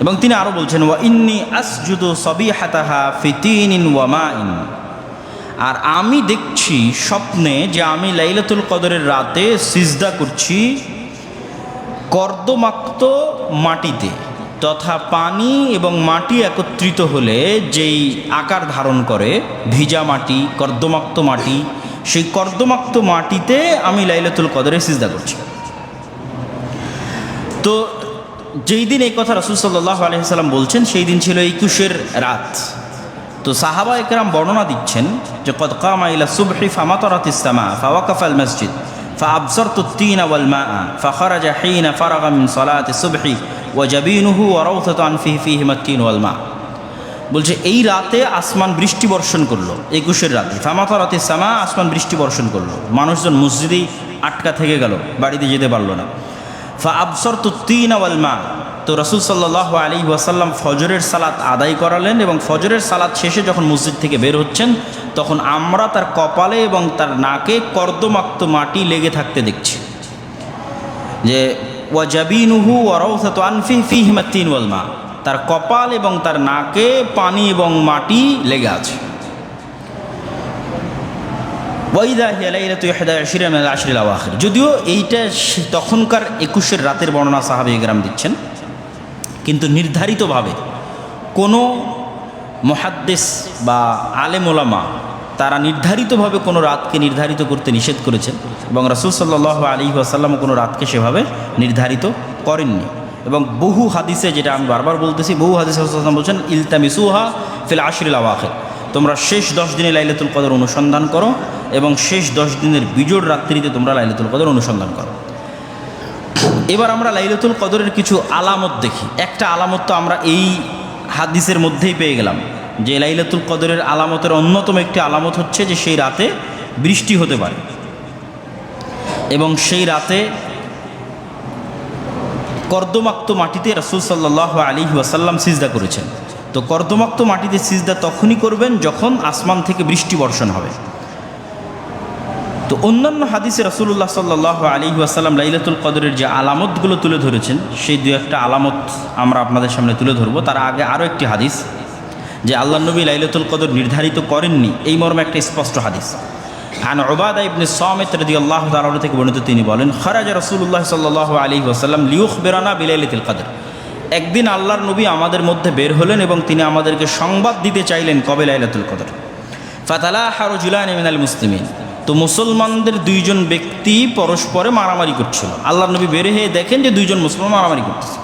এবং তিনি আরও বলছেন, ওয়া ইন্নী আসজুদু সাবিহাতাহা ফি তিনিন ওয়া মাইন। আর আমি দেখছি স্বপ্নে যে আমি লাইলাতুল কদরের রাতে সিজদা করছি কর্দমাক্ত মাটিতে, তথা পানি এবং মাটি একত্রিত হলে যেই আকার ধারণ করে ভিজা মাটি, কর্দমাক্ত মাটি, সেই কর্দমাক্ত মাটিতে আমি লাইলাতুল কদরে সিজদা করছি। তো যেই দিন এই কথা রাসূল সাল্লাল্লাহু আলাইহি ওয়াসাল্লাম বলছেন সেই দিন ছিল 21-এর রাত। তো সাহাবা একরাম বর্ণনা দিচ্ছেন যে কদ কামা ইলা সুবহি ফামাতারাতিস সামা ফাওয়াকাফা আল মসজিদ ফাআবসারতু الطين والماء فخرج حين فرغ من صلاة الصبح وجبينه وروثة أنفه فيهما الطين والماء। বলছে এই রাতে আসমান বৃষ্টি বর্ষণ করলো, 21-এর রাতে ফামাতারাতিস সামা, আসমান বৃষ্টি বর্ষণ করলো, মানুষজন মসজিদেই আটকা থেকে গেল, বাড়িতে যেতে পারলো না। ফাআবসারতু الطين والماء। তো রাসূল সাল্লাল্লাহু আলাইহি ওয়াসাল্লাম ফজরের সালাত আদায় করালেন এবং ফজরের সালাত শেষে যখন মসজিদ থেকে বের হচ্ছেন তখন আমরা তার কপালে এবং তার নাকে কর্দমাক্ত মাটি লেগে থাকতে দেখছি। যে ওয়া জাবিনুহু ওয়া রাউসাতু আনফিহি ফীহিমা তিন ওয়াল মা, তার কপাল এবং তার নাকে পানি এবং মাটি লেগে আছে। ওয়াইদা হিয়া লাইলাতু 21 মিনাল আশরিল আওয়াখির। যদিও এইটা তখনকার 21-এর রাতের বর্ণনা সাহাবায়ে কেরাম দিচ্ছেন, কিন্তু নির্ধারিতভাবে কোনো মুহাদ্দিস বা আলেম ওলামা তারা নির্ধারিতভাবে কোনো রাতকে নির্ধারিত করতে নিষেধ করেছেন এবং রাসূল সাল্লাল্লাহু আলাইহি ওয়াসাল্লাম কোনো রাতকে সেভাবে নির্ধারিত করেননি। এবং বহু হাদিসে, যেটা আমি বারবার বলতেছি, বহু হাদিসে রাসূল সাল্লাল্লাহু আলাইহি ওয়াসাল্লাম বলছেন ইলতামিসুহা ফিল আশরিল আওয়াখির, তোমরা শেষ 10 দিনে লাইলাতুল কদর অনুসন্ধান করো এবং শেষ 10 দিনের বিজোড় রাত্রিতে তোমরা লাইলাতুল কদর অনুসন্ধান করো। এবার আমরা লাইলাতুল কদরের কিছু আলামত দেখি। একটা আলামত তো আমরা এই হাদিসের মধ্যেই পেয়ে গেলাম যে লাইলাতুল কদরের আলামতের অন্যতম একটি আলামত হচ্ছে যে সেই রাতে বৃষ্টি হতে পারে এবং সেই রাতে কর্দমাক্ত মাটিতে রাসূল সাল্লাল্লাহু আলাইহি ওয়াসাল্লাম সিজদা করেছেন। তো কর্দমাক্ত মাটিতে সিজদা তখনই করবেন যখন আসমান থেকে বৃষ্টি বর্ষণ হবে। তো অন্যান্য হাদিসে রাসূলুল্লাহ সাল্লাল্লাহু আলাইহি ওয়াসাল্লাম লাইলাতুল কদরের যে আলামতগুলো তুলে ধরেছেন সেই দু একটা আলামত আমরা আপনাদের সামনে তুলে ধরবো। তার আগে আরও একটি হাদিস যে আল্লাহ নবী লাইলাতুল কদর নির্ধারিত করেননি এই মর্মে একটা স্পষ্ট হাদিস। আন উবাদা ইবনে সামিত রাদিয়াল্লাহু তাআলা থেকে বর্ণিত, তিনি বলেন খারাজা রাসূলুল্লাহ সাল্লাল্লাহু আলাইহি ওয়াসাল্লাম লিয়ুখবিরানা বিলাইলাতিল কদর। একদিন আল্লাহর নবী আমাদের মধ্যে বের হলেন এবং তিনি আমাদেরকে সংবাদ দিতে চাইলেন কবে লাইলাতুল কদর। ফাতালাহা রাজুলান মিনাল মুসলিমিন। তো মুসলমানদের দুইজন ব্যক্তি পরস্পরে মারামারি করছিল। আল্লাহর নবী বের হয়ে দেখেন যে দুইজন মুসলমান মারামারি করতেছে।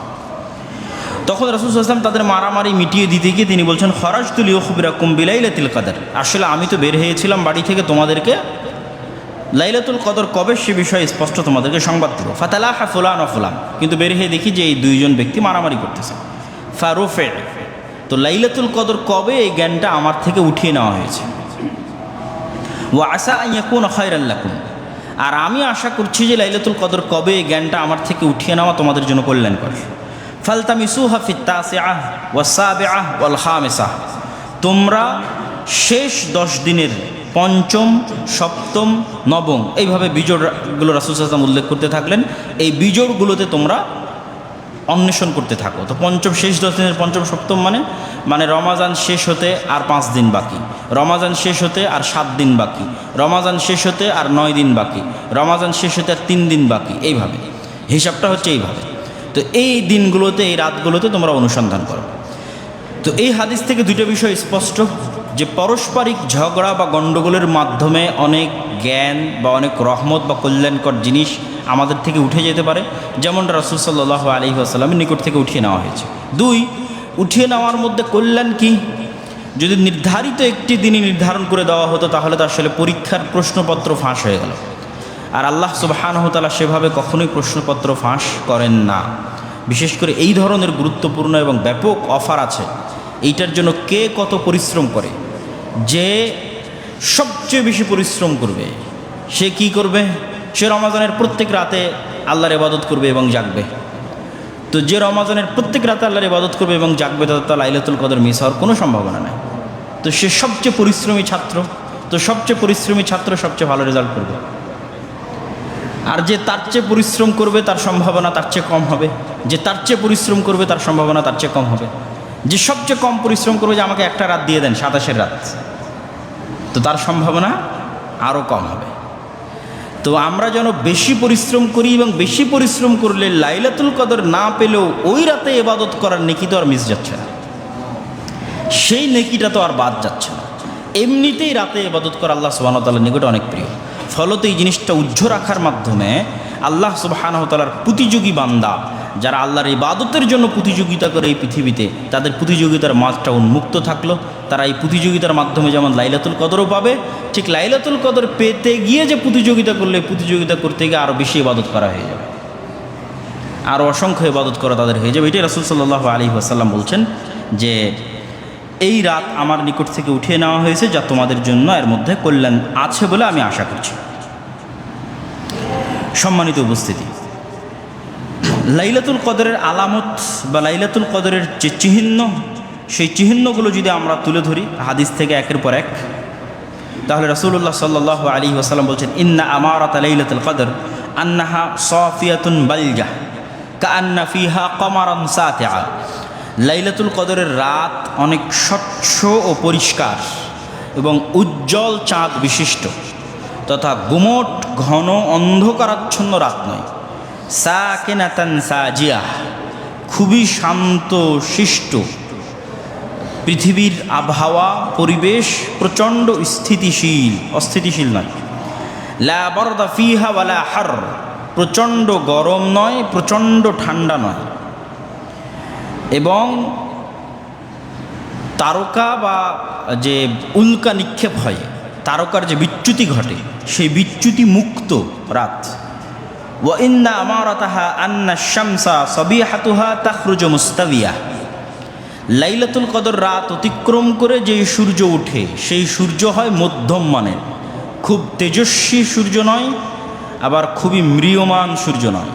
তখন রাসূল সাল্লাল্লাহু আলাইহি ওয়াসাল্লাম তাদের মারামারি মিটিয়ে দিতে গিয়ে তিনি বলছেন খরাজতু লিউখবিরাকুম বিলাইলাতিল কদর। আসলে আমি তো বের হয়েছিলাম বাড়ি থেকে তোমাদেরকে লাইলাতুল কদর কবে সে বিষয়ে স্পষ্ট তোমাদেরকে সংবাদ দেব। ফাতালাহা ফুলান ও ফুলান। কিন্তু বের হয়ে দেখি যে এই দুইজন ব্যক্তি মারামারি করতেছে। ফারুফে। তো লাইলাতুল কদর কবে এই জ্ঞানটা আমার থেকে উঠিয়ে নেওয়া হয়েছে। ওয়া আসা আন ইয়াকুনা খায়রাল লাকুম। আর আমি আশা করছি যে লাইলাতুল কদর কবে এই জ্ঞানটা আমার থেকে উঠিয়ে নেওয়া তোমাদের জন্য কল্যাণকর। ফালতামিসুহা ফিত তাসিআহ ওয়াস সাবিআহ ওয়াল খামিসাহ। তোমরা শেষ 10 দিনের পঞ্চম, সপ্তম, নবম এইভাবে বিজোড়গুলো রাসূল সাল্লাল্লাহু আলাইহি ওয়াসাল্লাম উল্লেখ করতে থাকলেন। এই বিজোড়গুলোতে তোমরা অন্বেষণ করতে থাকো। তো পঞ্চম, শেষ 10 দিনের পঞ্চম সপ্তম মানে রমাজান শেষ হতে আর 5 দিন বাকি, রমাজান শেষ হতে আর 7 দিন বাকি, রমাজান শেষ হতে আর 9 দিন বাকি, রমাজান শেষ হতে আর 3 দিন বাকি, এইভাবে হিসাবটা হচ্ছে এইভাবে। তো এই দিনগুলোতে, এই রাতগুলোতে তোমরা অনুসন্ধান করো। তো এই হাদিস থেকে দুটো বিষয় স্পষ্ট যে পারস্পরিক ঝগড়া বা গণ্ডগোলের মাধ্যমে অনেক জ্ঞান বা অনেক রহমত বা কল্যাণকর জিনিস আমাদের থেকে উঠে যেতে পারে, যেমন রাসূল সাল্লাল্লাহু আলাইহি ওয়াসাল্লামের নিকট থেকে উঠিয়ে নেওয়া হয়েছে। 2, উঠিয়ে নেওয়ার মধ্যে কল্যাণ কি? যদি নির্ধারিত একটি দিনই নির্ধারণ করে দেওয়া হতো তাহলে তো আসলে পরীক্ষার প্রশ্নপত্র ফাঁস হয়ে গেল। আর আল্লাহ সুবহানাহু ওয়া তাআলা সেভাবে কখনোই প্রশ্নপত্র ফাঁস করেন না। বিশেষ করে এই ধরনের গুরুত্বপূর্ণ এবং ব্যাপক অফার আছে, এইটার জন্য কে কত পরিশ্রম করে। যে সবচেয়ে বেশি পরিশ্রম করবে সে কি করবে? সে রমাজানের প্রত্যেক রাতে আল্লাহর ইবাদত করবে এবং জাগবে। তো যে রমাজানের প্রত্যেক রাতে আল্লাহর ইবাদত করবে এবং জাগবে তার লাইলাতুল কদর মিস হওয়ার কোনো সম্ভাবনা নাই। তো সে সবচেয়ে পরিশ্রমী ছাত্র। তো সবচেয়ে পরিশ্রমী ছাত্র সবচেয়ে ভালো রেজাল্ট করবে। আর যে তার চেয়ে পরিশ্রম করবে তার সম্ভাবনা তার চেয়ে কম হবে। যে তার চেয়ে পরিশ্রম করবে তার সম্ভাবনা তার চেয়ে কম হবে। যে সবচেয়ে কম পরিশ্রম করবে, যে আমাকে একটা রাত দিয়ে দেন 27 রাত, তো তার সম্ভাবনা আরও কম হবে। তো আমরা যেন বেশি পরিশ্রম করি এবং বেশি পরিশ্রম করলে লাইলাতুল কদর না পেলেও ওই রাতে ইবাদত করার নেকি তো আর মিস যাচ্ছে না, সেই নেকিটা তো আর বাদ যাচ্ছে না। এমনিতেই রাতে ইবাদত করা আল্লাহ সুবহানাহু ওয়া তাআলার নিকট অনেক প্রিয়। ফলত এই জিনিসটা উজ্জ্ব রাখার মাধ্যমে আল্লাহ সুবহানাহু ওয়া তাআলার প্রতিযোগী বান্দা যারা আল্লাহর ইবাদতের জন্য প্রতিযোগিতা করে এই পৃথিবীতে, তাদের প্রতিযোগিতার মাঝটা উন্মুক্ত থাকলো। তারা এই প্রতিযোগিতার মাধ্যমে যেমন লাইলাতুল কদরও পাবে, ঠিক লাইলাতুল কদর পেতে গিয়ে যে প্রতিযোগিতা করলে প্রতিযোগিতা করতে গিয়ে আরও বেশি ইবাদত করা হয়ে যাবে, আরও অসংখ্য ইবাদত করা তাদের হয়ে যাবে। এটাই রাসূল সাল্লাল্লাহু আলাইহি ওয়াসাল্লাম বলছেন যে এই রাত আমার নিকট থেকে উঠিয়ে নেওয়া হয়েছে যা তোমাদের জন্য এর মধ্যে কল্যাণ আছে বলে আমি আশা করছি। সম্মানিত উপস্থিতি, লাইলাতুল কদরের আলামত বা লাইলাতুল কদরের যে চিহ্ন, সেই চিহ্নগুলো যদি আমরা তুলে ধরি হাদিস থেকে একের পর এক, তাহলে রাসূলুল্লাহ সাল্লাল্লাহু আলাইহি ওয়াসাল্লাম বলছেন ইন্না আমারাত লাইলাতুল কদর আন্নাহা সাফিয়াতুন বালজাহ কাআন্না ফিহা কমারান সাতিআ। লাইলাতুল কদরের রাত অনেক স্বচ্ছ ও পরিষ্কার এবং উজ্জ্বল চাঁদ বিশিষ্ট তথা গুমট ঘন অন্ধকারাচ্ছন্ন রাত নয়। সাকিনাতান সাজিয়া, খুবই শান্ত শিষ্ট। পৃথিবীর আবহাওয়া পরিবেশ প্রচণ্ড অস্থিতিশীল নয়। লা বারদা ফিহা ওয়ালা হার, প্রচণ্ড গরম নয়, প্রচণ্ড ঠান্ডা নয়। এবং তারকা বা যে উল্কা নিক্ষেপ হয়, তারকার যে বিচ্যুতি ঘটে, সেই বিচ্যুতি মুক্ত রাত। ওয়া ইন্না আমারাতাহা আন্না শামসা সাবিহাতুহা তাখরুজু মুস্তাবিয়া। লাইলাতুল কদর রাত অতিক্রম করে যেই সূর্য ওঠে, সেই সূর্য হয় মধ্যম মানের, খুব তেজস্বী সূর্য নয়, আবার খুবই ম্রিয়মান সূর্য নয়,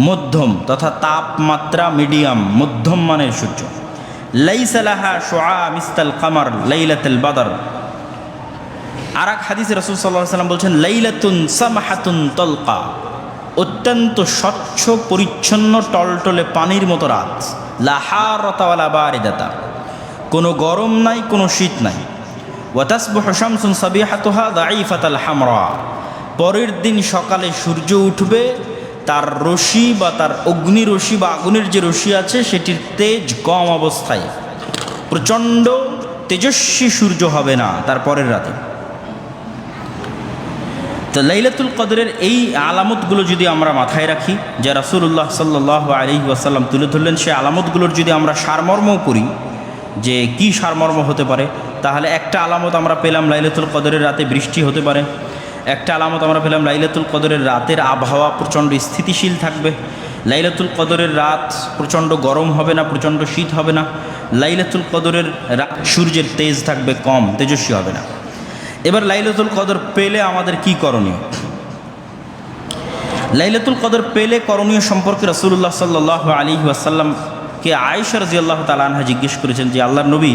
মধ্যম তথা তাপমাত্রা মিডিয়াম, মধ্যম মানের সূর্য। লাইসা লাহা শুআ মিসলাল কামার লাইলাতুল বদর। আর এক হাদিসে রাসূল সাল্লাল্লাহু আলাইহি ওয়াসাল্লাম বলছেন, লাইলাতুন সামাহাতুন তলকা, অত্যন্ত স্বচ্ছ পরিচ্ছন্ন টলটলে পানির মতো রাত। লা হারাতা ওয়ালা বারিদাতা, কোনো গরম নাই, কোনো শীত নাই। ওয়া তাসবিহু শামসুন সাবিহাতুহা দাঈফাতাল হামরা, পরের দিন সকালে সূর্য উঠবে, তার রশ্মি বা তার অগ্নি রশ্মি বা আগুনের যে রশ্মি আছে সেটির তেজ কম অবস্থায়, প্রচণ্ড তেজস্বী সূর্য হবে না তার পরের রাতে। তো লাইলাতুল কদরের এই আলামতগুলো যদি আমরা মাথায় রাখি, যা রাসূলুল্লাহ সাল্লাল্লাহু আলাইহি ওয়াসাল্লাম তুলে ধরলেন, সেই আলামতগুলোর যদি আমরা সারমর্ম করি যে কি সারমর্ম হতে পারে, তাহলে একটা আলামত আমরা পেলাম লাইলাতুল কদরের রাতে বৃষ্টি হতে পারে। একটা আলামত আমরা পেলাম লাইলাতুল কদরের রাতের আবহাওয়া প্রচণ্ড স্থিতিশীল থাকবে। লাইলাতুল কদরের রাত প্রচণ্ড গরম হবে না, প্রচণ্ড শীত হবে না। লাইলাতুল কদরের রাত সূর্যের তেজ থাকবে কম, তেজস্বী হবে না। এবার লাইলাতুল কদর পেলে আমাদের কি করণীয়? লাইলাতুল কদর পেলে করণীয় সম্পর্কে রাসূলুল্লাহ সাল্লাল্লাহু আলাইহি ওয়াসাল্লামকে আয়েশা রাদিয়াল্লাহু তাআলা আনহা জিজ্ঞেস করেছেন যে, আল্লাহর নবী,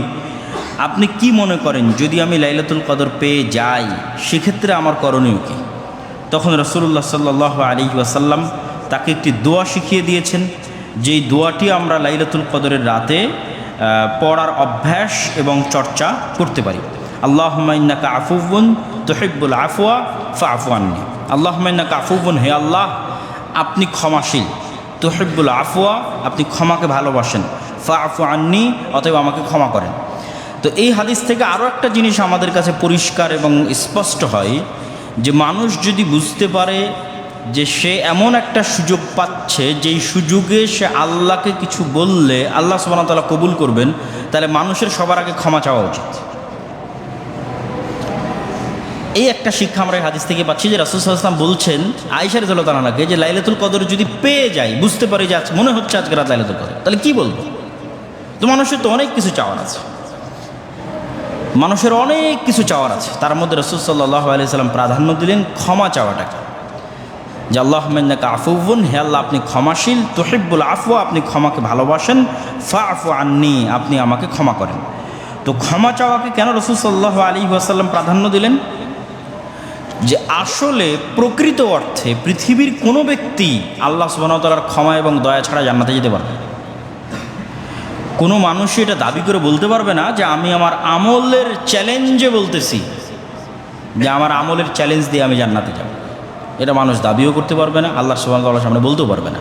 আপনি কি মনে করেন যদি আমি লাইলাতুল কদর পেয়ে যাই, সেক্ষেত্রে আমার করণীয় কি? তখন রাসূলুল্লাহ সাল্লাল্লাহু আলাইহি ওয়াসাল্লাম তাকে একটি দোয়া শিখিয়ে দিয়েছেন, যেই দোয়াটি আমরা লাইলাতুল কদরের রাতে পড়ার অভ্যাস এবং চর্চা করতে পারি। আল্লাহুম্মা ইন্নাকা আফুউন তুহিব্বুল আফওয়া ফাআফু আন্নি। আল্লাহুম্মা ইন্নাকা আফুউন, হে আল্লাহ আপনি ক্ষমাশীল, তুহিব্বুল আফওয়া আপনি ক্ষমাকে ভালোবাসেন, ফাআফু আন্নি অতএব আমাকে ক্ষমা করেন। তো এই হাদিস থেকে আরও একটা জিনিস আমাদের কাছে পরিষ্কার এবং স্পষ্ট হয় যে মানুষ যদি বুঝতে পারে যে সে এমন একটা সুযোগ পাচ্ছে, যেই সুযোগে সে আল্লাহকে কিছু বললে আল্লাহ সুবহানাহু ওয়া তাআলা কবুল করবেন, তাহলে মানুষের সবার আগে ক্ষমা চাওয়া উচিত। এই একটা শিক্ষা আমরা এই হাদিস থেকে পাচ্ছি যে রাসূল সাল্লাল্লাহু আলাইহি ওয়াসাল্লাম বলছেন আয়েশা রাদিয়াল্লাহু তাআলাকে যে লাইলাতুল কদর যদি পেয়ে যাই, বুঝতে পারি যে আজ মনে হচ্ছে আজকে রাত লাইলাতুল কদর, তাহলে কি বলবো? তো মানুষের তো অনেক কিছু চাওয়ার আছে, মানুষের অনেক কিছু চাওয়ার আছে। তার মধ্যে রাসূল সাল্লাল্লাহু আলাইহি ওয়াসাল্লাম প্রাধান্য দিলেন ক্ষমা চাওয়াটাকে, যে আল্লাহুম্মা ইন্নাকা আফুউন, হে আল্লাহ আপনি ক্ষমাশীল, তুহিব্বুল আফওয়া আপনি ক্ষমাকে ভালোবাসেন, ফাআফু আন্নি আপনি আমাকে ক্ষমা করেন। তো ক্ষমা চাওয়াকে কেন রাসূল সাল্লাল্লাহু আলাইহি ওয়াসাল্লাম প্রাধান্য দিলেন? যে আসলে প্রকৃত অর্থে পৃথিবীর কোনো ব্যক্তি আল্লাহ সুবহানাহু ওয়া তাআলার ক্ষমা এবং দয়া ছাড়া জান্নাতে যেতে পারবে না। কোনো মানুষই এটা দাবি করে বলতে পারবে না যে আমি আমার আমলের চ্যালেঞ্জে বলতেছি যে আমার আমলের চ্যালেঞ্জ দিয়ে আমি জান্নাতে যাব। এটা মানুষ দাবিও করতে পারবে না, আল্লাহ সুবহানাহু ওয়া তাআলার সামনে বলতেও পারবে না।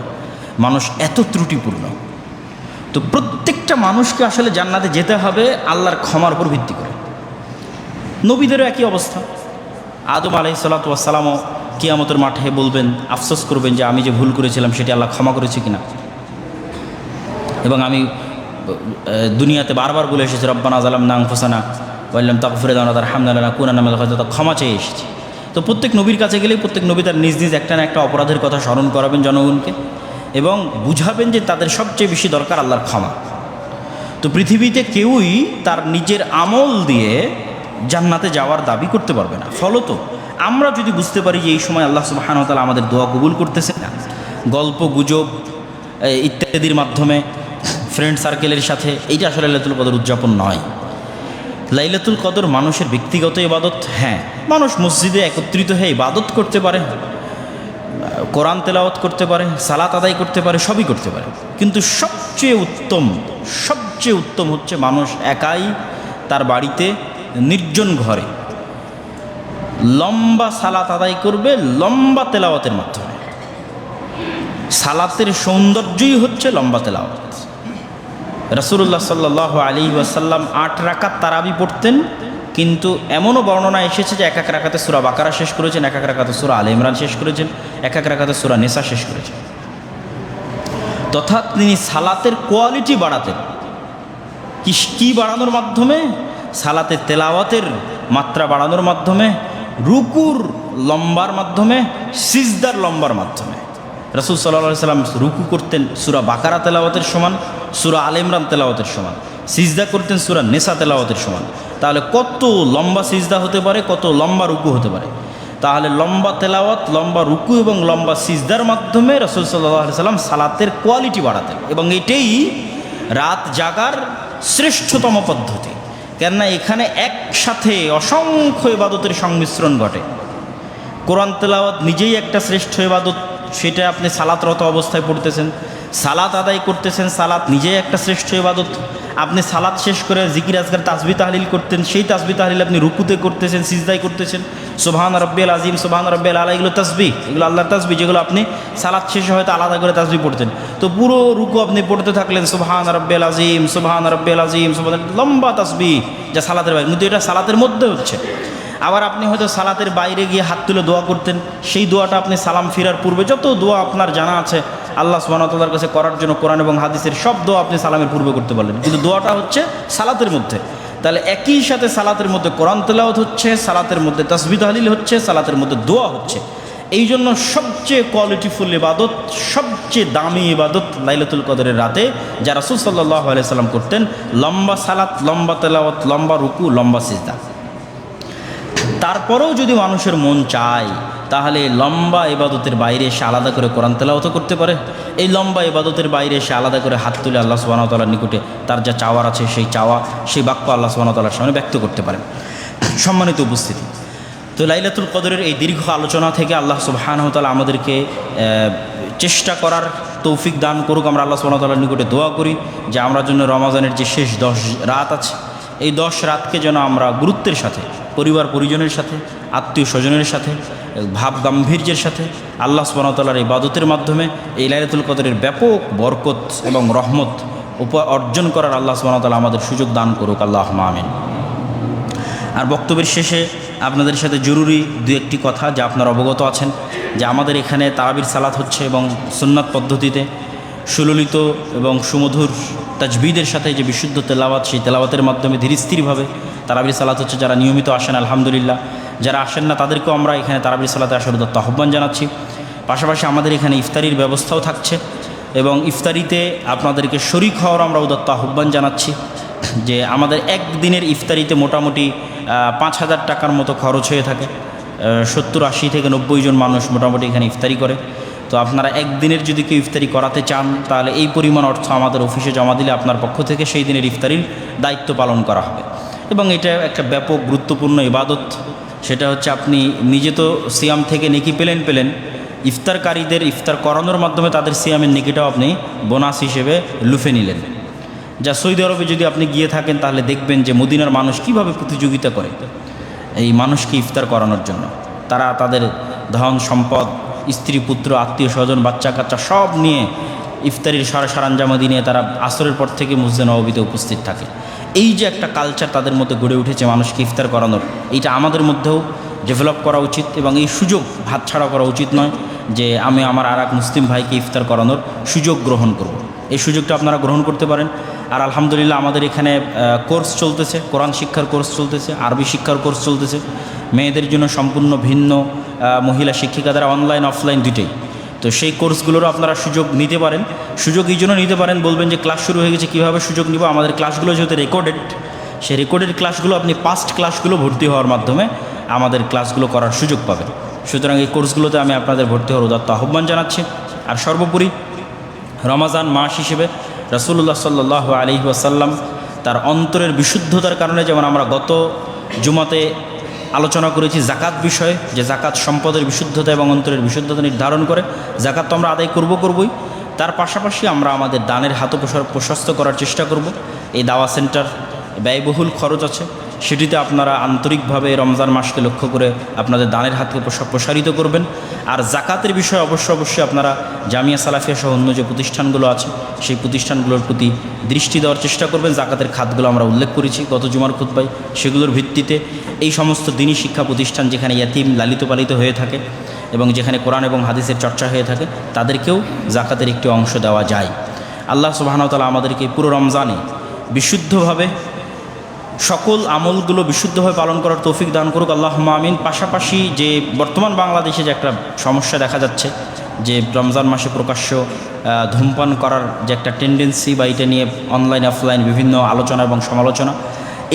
মানুষ এত ত্রুটিপূর্ণ। তো প্রত্যেকটা মানুষকে আসলে জান্নাতে যেতে হবে আল্লাহর ক্ষমার উপর ভিত্তি করে। নবীদেরও একই অবস্থা। আদম আলাইহিস সালাতু ওয়াস সালামও কিয়ামতের মাঠে বলবেন, আফসোস করবেন যে আমি যে ভুল করেছিলাম সেটি আল্লাহ ক্ষমা করেছে কিনা। এবং আমি দুনিয়াতে বারবার বলে এসেছি রব্বানা যালামনা আনফুসানা ওয়া ইল্লাম তাগফির লানা ওয়ারহামনা লানাকুনান্না মিনাল খাসিরিন, ক্ষমা চেয়ে এসেছি। তো প্রত্যেক নবীর কাছে গেলেই প্রত্যেক নবী তার নিজ নিজ একটা না একটা অপরাধের কথা স্মরণ করাবেন জনগণকে এবং বুঝাবেন যে তাদের সবচেয়ে বেশি দরকার আল্লাহর ক্ষমা। তো পৃথিবীতে কেউই তার নিজের আমল দিয়ে জান্নাতে যাওয়ার দাবি করতে পারবে না। ফলত আমরা যদি বুঝতে পারি যে এই সময় আল্লাহ সুবহানাহু ওয়া তাআলা আমাদের দোয়া কবুল করতেছে না, গল্প গুজব ইত্যাদির মাধ্যমে ফ্রেন্ড সার্কেলের সাথে, এইটা আসলে লাইলাতুল কদর উদযাপন নয়। লাইলাতুল কদর মানুষের ব্যক্তিগত ইবাদত। হ্যাঁ, মানুষ মসজিদে একত্রিত হয়ে ইবাদত করতে পারে, কোরআন তেলাওয়াত করতে পারে, সালাত আদায় করতে পারে, সবই করতে পারে, কিন্তু সবচেয়ে উত্তম হচ্ছে মানুষ একাই তার বাড়িতে নির্জন ঘরে লম্বা সালাত আদায় করবে, লম্বা তেলাওয়াতের মাধ্যমে। সালাতের সৌন্দর্যই হচ্ছে লম্বা তেলাওয়াত। রাসূলুল্লাহ সাল্লাল্লাহু আলাইহি ওয়াসাল্লাম 8 রাকাত তারাবি পড়তেন, কিন্তু এমনও বর্ণনা এসেছে যে এক এক রাকাতে সূরা বাকারা শেষ করেছেন, এক এক রাকাতে সূরা আলে ইমরান শেষ করেছেন, এক এক রাকাতে সূরা নিসা শেষ করেছেন। তথা তিনি সালাতের কোয়ালিটি বাড়াতেন। কি বাড়ানোর মাধ্যমে? সালাতে তেলাওয়াতের মাত্রা বাড়ানোর মাধ্যমে, রুকুর লম্বার মাধ্যমে, সিজদার লম্বার মাধ্যমে। রাসূল সাল্লাল্লাহু আলাইহি সাল্লাম রুকু করতেন সূরা বাকারা তেলাওয়াতের সমান, সূরা আলে ইমরান তেলাওয়াতের সমান, সিজদা করতেন সূরা নিসা তেলাওয়াতের সমান। তাহলে কত লম্বা সিজদা হতে পারে, কত লম্বা রুকু হতে পারে। তাহলে লম্বা তেলাওয়াত, লম্বা রুকু এবং লম্বা সিজদার মাধ্যমে রাসূল সাল্লাল্লাহু আলাইহি সাল্লাম সালাতের কোয়ালিটি বাড়াতেন, এবং এটাই রাত জাগার শ্রেষ্ঠতম পদ্ধতি। কেননা এখানে একসাথে অসংখ্য ইবাদতের সংমিশ্রণ ঘটে। কোরআন তেলাওয়াত নিজেই একটা শ্রেষ্ঠ ইবাদত, সেটা আপনি সালাতরত অবস্থায় পড়তেছেন, সালাত আদায় করতেছেন, সালাত নিজেই একটা শ্রেষ্ঠ ইবাদত। আপনি সালাত শেষ করে জিকির আজকার তাসবিহ তাহলিল করতেন, সেই তাসবিহ তাহলিল আপনি রুকুতে করতেছেন, সিজদায় করতেছেন। সুবহান রাব্বিয়াল আযীম, সুবহান রাব্বিয়াল আলা, এগুলো তাসবিহ, এগুলো আল্লাহর তাসবিহ, যেগুলো আপনি সালাত শেষে হয়তো আলাদা করে তাসবিহ পড়তেন। তো পুরো রুকু আপনি পড়তে থাকলেন সুবহান রাব্বিয়াল আযীম, সুবহান রাব্বিয়াল আযীম, সুবহান, লম্বা তাসবিহ, যা সালাতের বাইরে, কিন্তু এটা সালাতের মধ্যে হচ্ছে। আবার আপনি হয়তো সালাতের বাইরে গিয়ে হাত তুলে দোয়া করতেন, সেই দোয়াটা আপনি সালাম ফিরার পূর্বে, যত দোয়া আপনার জানা আছে আল্লাহ সুবহানাহু ওয়া তাআলার কাছে করার জন্য কোরআন এবং হাদিসের সব দোয়া আপনি সালামের পূর্বে করতে পারলেন, কিন্তু দোয়াটা হচ্ছে সালাতের মধ্যে। তাহলে একই সাথে সালাতের মধ্যে কোরআন তেলাওয়াত হচ্ছে, সালাতের মধ্যে তাসবিহ তাহলিল হচ্ছে, সালাতের মধ্যে দোয়া হচ্ছে। এই জন্য সবচেয়ে কোয়ালিটিফুল ইবাদত, সবচেয়ে দামি ইবাদত লাইলাতুল কদরের রাতে যা রাসূল সাল্লাল্লাহু আলাইহি সাল্লাম করতেন, লম্বা সালাত, লম্বা তেলাওয়াত, লম্বা রুকু, লম্বা সিজদা। তারপরেও যদি মানুষের মন চায় তাহলে লম্বা ইবাদতের বাইরে এসে আলাদা করে কোরআন তেলাওয়াত করতে পারে। এই লম্বা ইবাদতের বাইরে এসে আলাদা করে হাত তুলে আল্লাহ সুবহানাহু ওয়া তাআলার নিকটে তার যা চাওয়ার আছে সেই চাওয়া, সেই বাক্য আল্লাহ সুবহানাহু ওয়া তাআলার সামনে ব্যক্ত করতে পারেন। সম্মানিত উপস্থিতি, তো লাইলাতুল কদরের এই দীর্ঘ আলোচনা থেকে আল্লাহ সুবহানাহু ওয়া তাআলা আমাদেরকে চেষ্টা করার তৌফিক দান করুক। আমরা আল্লাহ সুবহানাহু ওয়া তাআলার নিকটে দোয়া করি যে আমরা জন্য রমাজানের যে শেষ 10 রাত আছে, এই 10 রাতকে যেন আমরা গুরুত্বের সাথে, পরিবার পরিজনের সাথে, আত্মীয় স্বজনের সাথে, ভাব গাম্ভীর্যের সাথে আল্লাহ সুবহানাহু ওয়া তাআলার ইবাদতের মাধ্যমে এই লাইলাতুল কদরের ব্যাপক বরকত এবং রহমত অর্জন করার আল্লাহ সুবহানাহু ওয়া তাআলা আমাদের সুযোগ দান করুক, আল্লাহুম্মা আমিন। আর বক্তব্যের শেষে আপনাদের সাথে জরুরি দু একটি কথা যা আপনারা অবগত আছেন, যে আমাদের এখানে তারাবির সালাত হচ্ছে এবং সুন্নাত পদ্ধতিতে সুললিত এবং সুমধুর তাজবিদের সাথে যে বিশুদ্ধ তেলাওয়াত, সেই তেলাওয়াতের মাধ্যমে ধীরস্থিরভাবে তারাবির সালাত হচ্ছে। যারা নিয়মিত আসেন আলহামদুলিল্লাহ, যারা আসেন না তাদেরকেও আমরা এখানে তারাবির সালাতে আসার উদাত্ত আহ্বান জানাচ্ছি। পাশাপাশি আমাদের এখানে ইফতারির ব্যবস্থাও থাকছে, এবং ইফতারিতে আপনাদেরকে শরীক হওয়ার আমরা উদাত্ত আহ্বান জানাচ্ছি। যে আমাদের একদিনের ইফতারিতে মোটামুটি 5,000 টাকার মতো খরচ হয়ে থাকে। 70, 80 থেকে 90 জন মানুষ মোটামুটি এখানে ইফতারি করে। তো আপনারা একদিনের যদি কেউ ইফতারি করাতে চান তাহলে এই পরিমাণ অর্থ আমাদের অফিসে জমা দিলে আপনার পক্ষ থেকে সেই দিনের ইফতারির দায়িত্ব পালন করা হবে। এবং এটা একটা ব্যাপক গুরুত্বপূর্ণ ইবাদত। সেটা হচ্ছে আপনি নিজে তো সিয়াম থেকে নেকি পেলেন, ইফতারকারীদের ইফতার করানোর মাধ্যমে তাদের সিয়ামের নেকিটাও আপনি বোনাস হিসেবে লুফে নিলেন। যা সৌদি আরবে যদি আপনি গিয়ে থাকেন তাহলে দেখবেন যে মদিনার মানুষ কিভাবে প্রতিযোগিতা করে এই মানুষকে ইফতার করানোর জন্য। তারা তাদের ধন সম্পদ, স্ত্রী পুত্র, আত্মীয় স্বজন, বাচ্চা কাচ্চা সব নিয়ে ইফতারির সরঞ্জামাদি নিয়ে তারা আসরের পর থেকে মসজিদে নববীতে উপস্থিত থাকে। এই যে একটা কালচার তাদের মধ্যে গড়ে উঠেছে মানুষকে ইফতার করানোর, এইটা আমাদের মধ্যেও ডেভেলপ করা উচিত এবং এই সুযোগ হাতছাড়া করা উচিত নয় যে আমি আমার আর এক মুসলিম ভাইকে ইফতার করানোর সুযোগ গ্রহণ করব। এই সুযোগটা আপনারা গ্রহণ করতে পারেন। আর আলহামদুলিল্লাহ আমাদের এখানে কোর্স চলতেছে, কোরআন শিক্ষার কোর্স চলতেছে, আরবি শিক্ষার কোর্স চলতেছে। মেয়েদের জন্য সম্পূর্ণ ভিন্ন, মহিলা শিক্ষিকা দ্বারা অনলাইন অফলাইন দুটোই। তো সেই কোর্সগুলোরও আপনারা সুযোগ নিতে পারেন। সুযোগ এই জন্য নিতে পারেন, বলবেন যে ক্লাস শুরু হয়ে গেছে কীভাবে সুযোগ নিব। আমাদের ক্লাসগুলো যেহেতু রেকর্ডেড, সেই রেকর্ডেড ক্লাসগুলো আপনি পাস্ট ক্লাসগুলো ভর্তি হওয়ার মাধ্যমে আমাদের ক্লাসগুলো করার সুযোগ পাবেন। সুতরাং এই কোর্সগুলোতে আমি আপনাদের ভর্তি হওয়ার উদাত্ত আহ্বান জানাচ্ছি। আর সর্বোপরি রমাজান মাস হিসেবে রাসূলুল্লাহ সাল্লাল্লাহু আলাইহি ওয়াসাল্লাম তার অন্তরের বিশুদ্ধতার কারণে, যেমন আমরা গত জুমাতে আলোচনা করেছি জাকাত বিষয়ে, যে জাকাত সম্পদের বিশুদ্ধতা এবং অন্তরের বিশুদ্ধতা নির্ধারণ করে। জাকাত তো আমরা আদায় করবই, তার পাশাপাশি আমরা আমাদের দানের হাত প্রশস্ত করার চেষ্টা করব। এই দাওয়া সেন্টার ব্যয়বহুল খরচ আছে, সেটিতে আপনারা আন্তরিকভাবে রমজান মাসকে লক্ষ্য করে আপনাদের দানের হাতকে প্রসারিত করবেন। আর জাকাতের বিষয়ে অবশ্যই আপনারা জামিয়া সালাফিয়া সহ অন্য যে প্রতিষ্ঠানগুলো আছে সেই প্রতিষ্ঠানগুলোর প্রতি দৃষ্টি দেওয়ার চেষ্টা করবেন। জাকাতের খাতগুলো আমরা উল্লেখ করেছি গত জুমার খুতবায়। সেগুলোর ভিত্তিতে এই সমস্ত দিনী শিক্ষা প্রতিষ্ঠান যেখানে ইয়াতিম লালিত পালিত হয়ে থাকে এবং যেখানে কোরআন এবং হাদিসের চর্চা হয়ে থাকে তাদেরকেও জাকাতের একটি অংশ দেওয়া যায়। আল্লাহ সুবহানাহু ওয়া তাআলা আমাদেরকে পুরো রমজানে বিশুদ্ধভাবে সকল আমলগুলো বিশুদ্ধভাবে পালন করার তৌফিক দান করুক আল্লাহুম্মা আমিন। পাশাপাশি যে বর্তমান বাংলাদেশে যে একটা সমস্যা দেখা যাচ্ছে, যে রমজান মাসে প্রকাশ্য ধূমপান করার যে একটা টেন্ডেন্সি, বা এটা নিয়ে অনলাইন অফলাইন বিভিন্ন আলোচনা এবং সমালোচনা,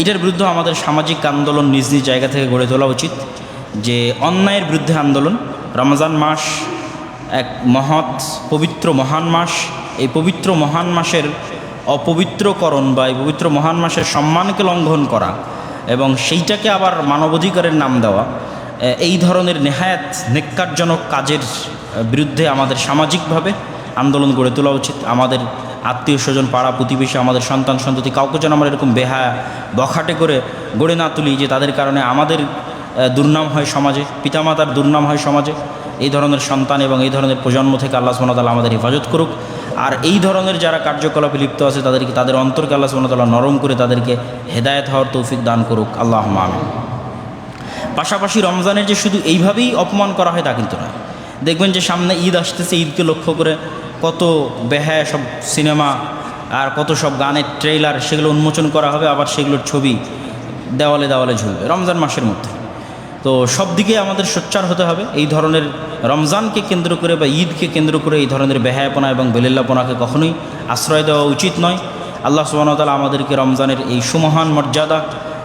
এটার বিরুদ্ধে আমাদের সামাজিক আন্দোলন নিজ নিজ জায়গা থেকে গড়ে তোলা উচিত। যে অন্যায়ের বিরুদ্ধে আন্দোলন। রমজান মাস এক মহৎ পবিত্র মহান মাস। এই পবিত্র মহান মাসের অপবিত্রকরণ বা এই পবিত্র মহান মাসের সম্মানকে লঙ্ঘন করা এবং সেইটাকে আবার মানবাধিকারের নাম দেওয়া, এই ধরনের নেহায়াত নেক্কারজনক কাজের বিরুদ্ধে আমাদের সামাজিকভাবে আন্দোলন গড়ে তোলা উচিত। আমাদের আত্মীয় স্বজন, পাড়া প্রতিবেশী, আমাদের সন্তান সন্ততি, কাউকে যেন আমরা এরকম বেহায়া বখাটে করে গড়ে না তুলি যে তাদের কারণে আমাদের দুর্নাম হয় সমাজে, পিতামাতার দুর্নাম হয় সমাজে। এই ধরনের সন্তান এবং এই ধরনের প্রজন্ম থেকে আল্লাহ সুবহানাহু ওয়া তাআলা আমাদের হেফাজত করুক। আর এই ধরনের যারা কার্যকলাপে লিপ্ত আছে তাদের অন্তরকে আল্লাহ সুবহানাহু ওয়া তাআলা নরম করে তাদেরকে হেদায়েত হওয়ার তৌফিক দান করুক, আল্লাহুম্মা আমিন। পাশাপাশি রমজানের যে শুধু এইভাবেই অপমান করা হয় তা কিন্তু নয়। দেখবেন যে সামনে ঈদ আসতেছে, ঈদকে লক্ষ্য করে কত বেহায়া সব সিনেমা আর কত সব গানের ট্রেইলার সেগুলো উন্মোচন করা হবে, আবার সেগুলোর ছবি দেওয়ালে দেওয়ালে ঝুলবে রমজান মাসের মধ্যে। তো সব দিকে আমাদের সোচ্চার হতে হবে। এই ধরনের রমজানকে কেন্দ্র করে বা ঈদকে কেন্দ্র করে এই ধরনের বেহায়াপনা এবং বেলিল্লাপনাকে কখনোই আশ্রয় দেওয়া উচিত নয়। আল্লাহ সুবহানাহু ওয়া তাআলা আমাদেরকে রমজানের এই সুমহান মর্যাদা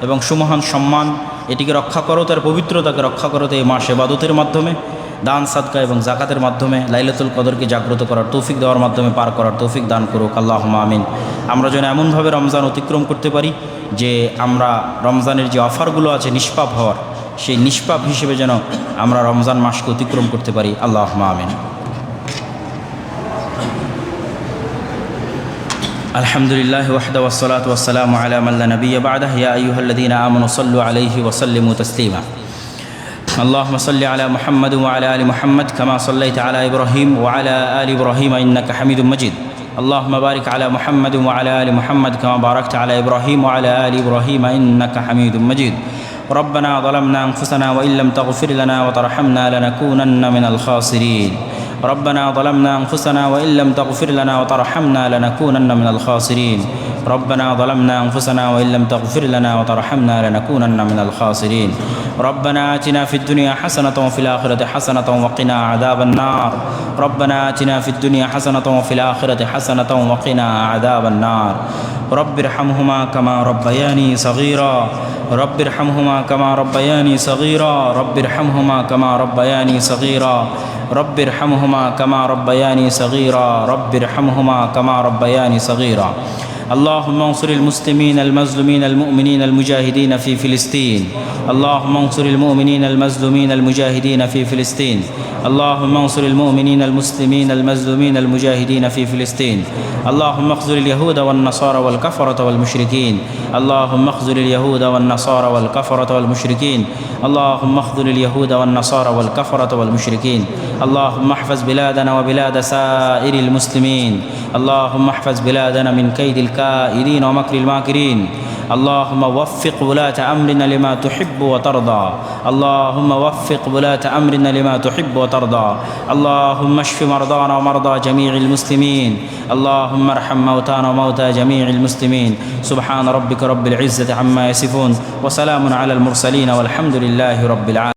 এবং সুমহান সম্মান এটিকে রক্ষা করো, তার পবিত্রতাকে রক্ষা করো এই মাস ইবাদতের মাধ্যমে, দান সাদকা এবং জাকাতের মাধ্যমে, লাইলাতুল কদরকে জাগ্রত করার তৌফিক দেওয়ার মাধ্যমে পার করার তৌফিক দান করুক, আল্লাহুম্মা আমিন। আমরা যেন এমনভাবে রমজান অতিক্রম করতে পারি যে আমরা রমজানের যে অফারগুলো আছে নিষ্পাপ হওয়ার, সেই নিষ্পাপ হিসেবে যেন আমরা রমজান মাসকে অতিক্রম করতে পারি, আল্লাহুম্মা আমিন। আলহামদুলিল্লাহ ওয়াহদা ওয়াসসালাতু ওয়াসসালামু আলা মান লা নাবিয়্যা বা'দাহু ইয়া আইয়ুহাল্লাযীনা আমানু সাল্লু আলাইহি ওয়া সাল্লিমু তাসলিমা। اللهم صل على محمد وعلى آل محمد كما صليت على إبراهيم وعلى آل إبراهيم إنك حميد مجيد. اللهم بارك على محمد وعلى آل محمد كما باركت على إبراهيم وعلى آل إبراهيم إنك حميد مجيد. ربنا ظلمنا أنفسنا وإن لم تغفر لنا وترحمنا لنكونن من الخاسرين. ربنا ظلمنا أنفسنا وإن لم تغفر لنا وترحمنا لنكونن من الخاسرين. ربنا ظلمنا أنفسنا وإن لم تغفر لنا وترحمنا لنكونن من الخاسرين. ربنا آتنا في الدنيا حسنة وفي الآخرة حسنة وقنا عذاب النار. ربنا آتنا في الدنيا حسنة وفي الآخرة حسنة وقنا عذاب النار. رب ارحمهما كما ربياني صغيرا. رب ارحمهما كما ربياني صغيرا. رب ارحمهما كما ربياني صغيرا. رب ارحمهما كما ربياني صغيرا. رب ارحمهما كما ربياني صغيرا. اللهم انصر المسلمين المظلومين المؤمنين المجاهدين في فلسطين. اللهم انصر المؤمنين المظلومين المجاهدين في فلسطين. اللهم انصر المؤمنين المسلمين المظلومين المجاهدين في فلسطين. اللهم اخذل اليهود والنصارى والكفرة والمشركين. اللهم اخذل اليهود والنصارى والكفرة والمشركين. اللهم اخذل اليهود والنصارى والكفرة والمشركين. اللهم احفظ بلادنا وبلاد سائر المسلمين. اللهم احفظ بلادنا من كيد الكائدين ومكر الماكرين. اللهم وفق ولاة أمرنا لما تحب وترضى. اللهم وفق ولاة أمرنا لما تحب وترضى. اللهم اشف مرضانا ومرضى جميع المسلمين. اللهم ارحم موتانا وموتى جميع المسلمين. سبحان ربك رب العزة عما يصفون وسلام على المرسلين والحمد لله رب العالمين.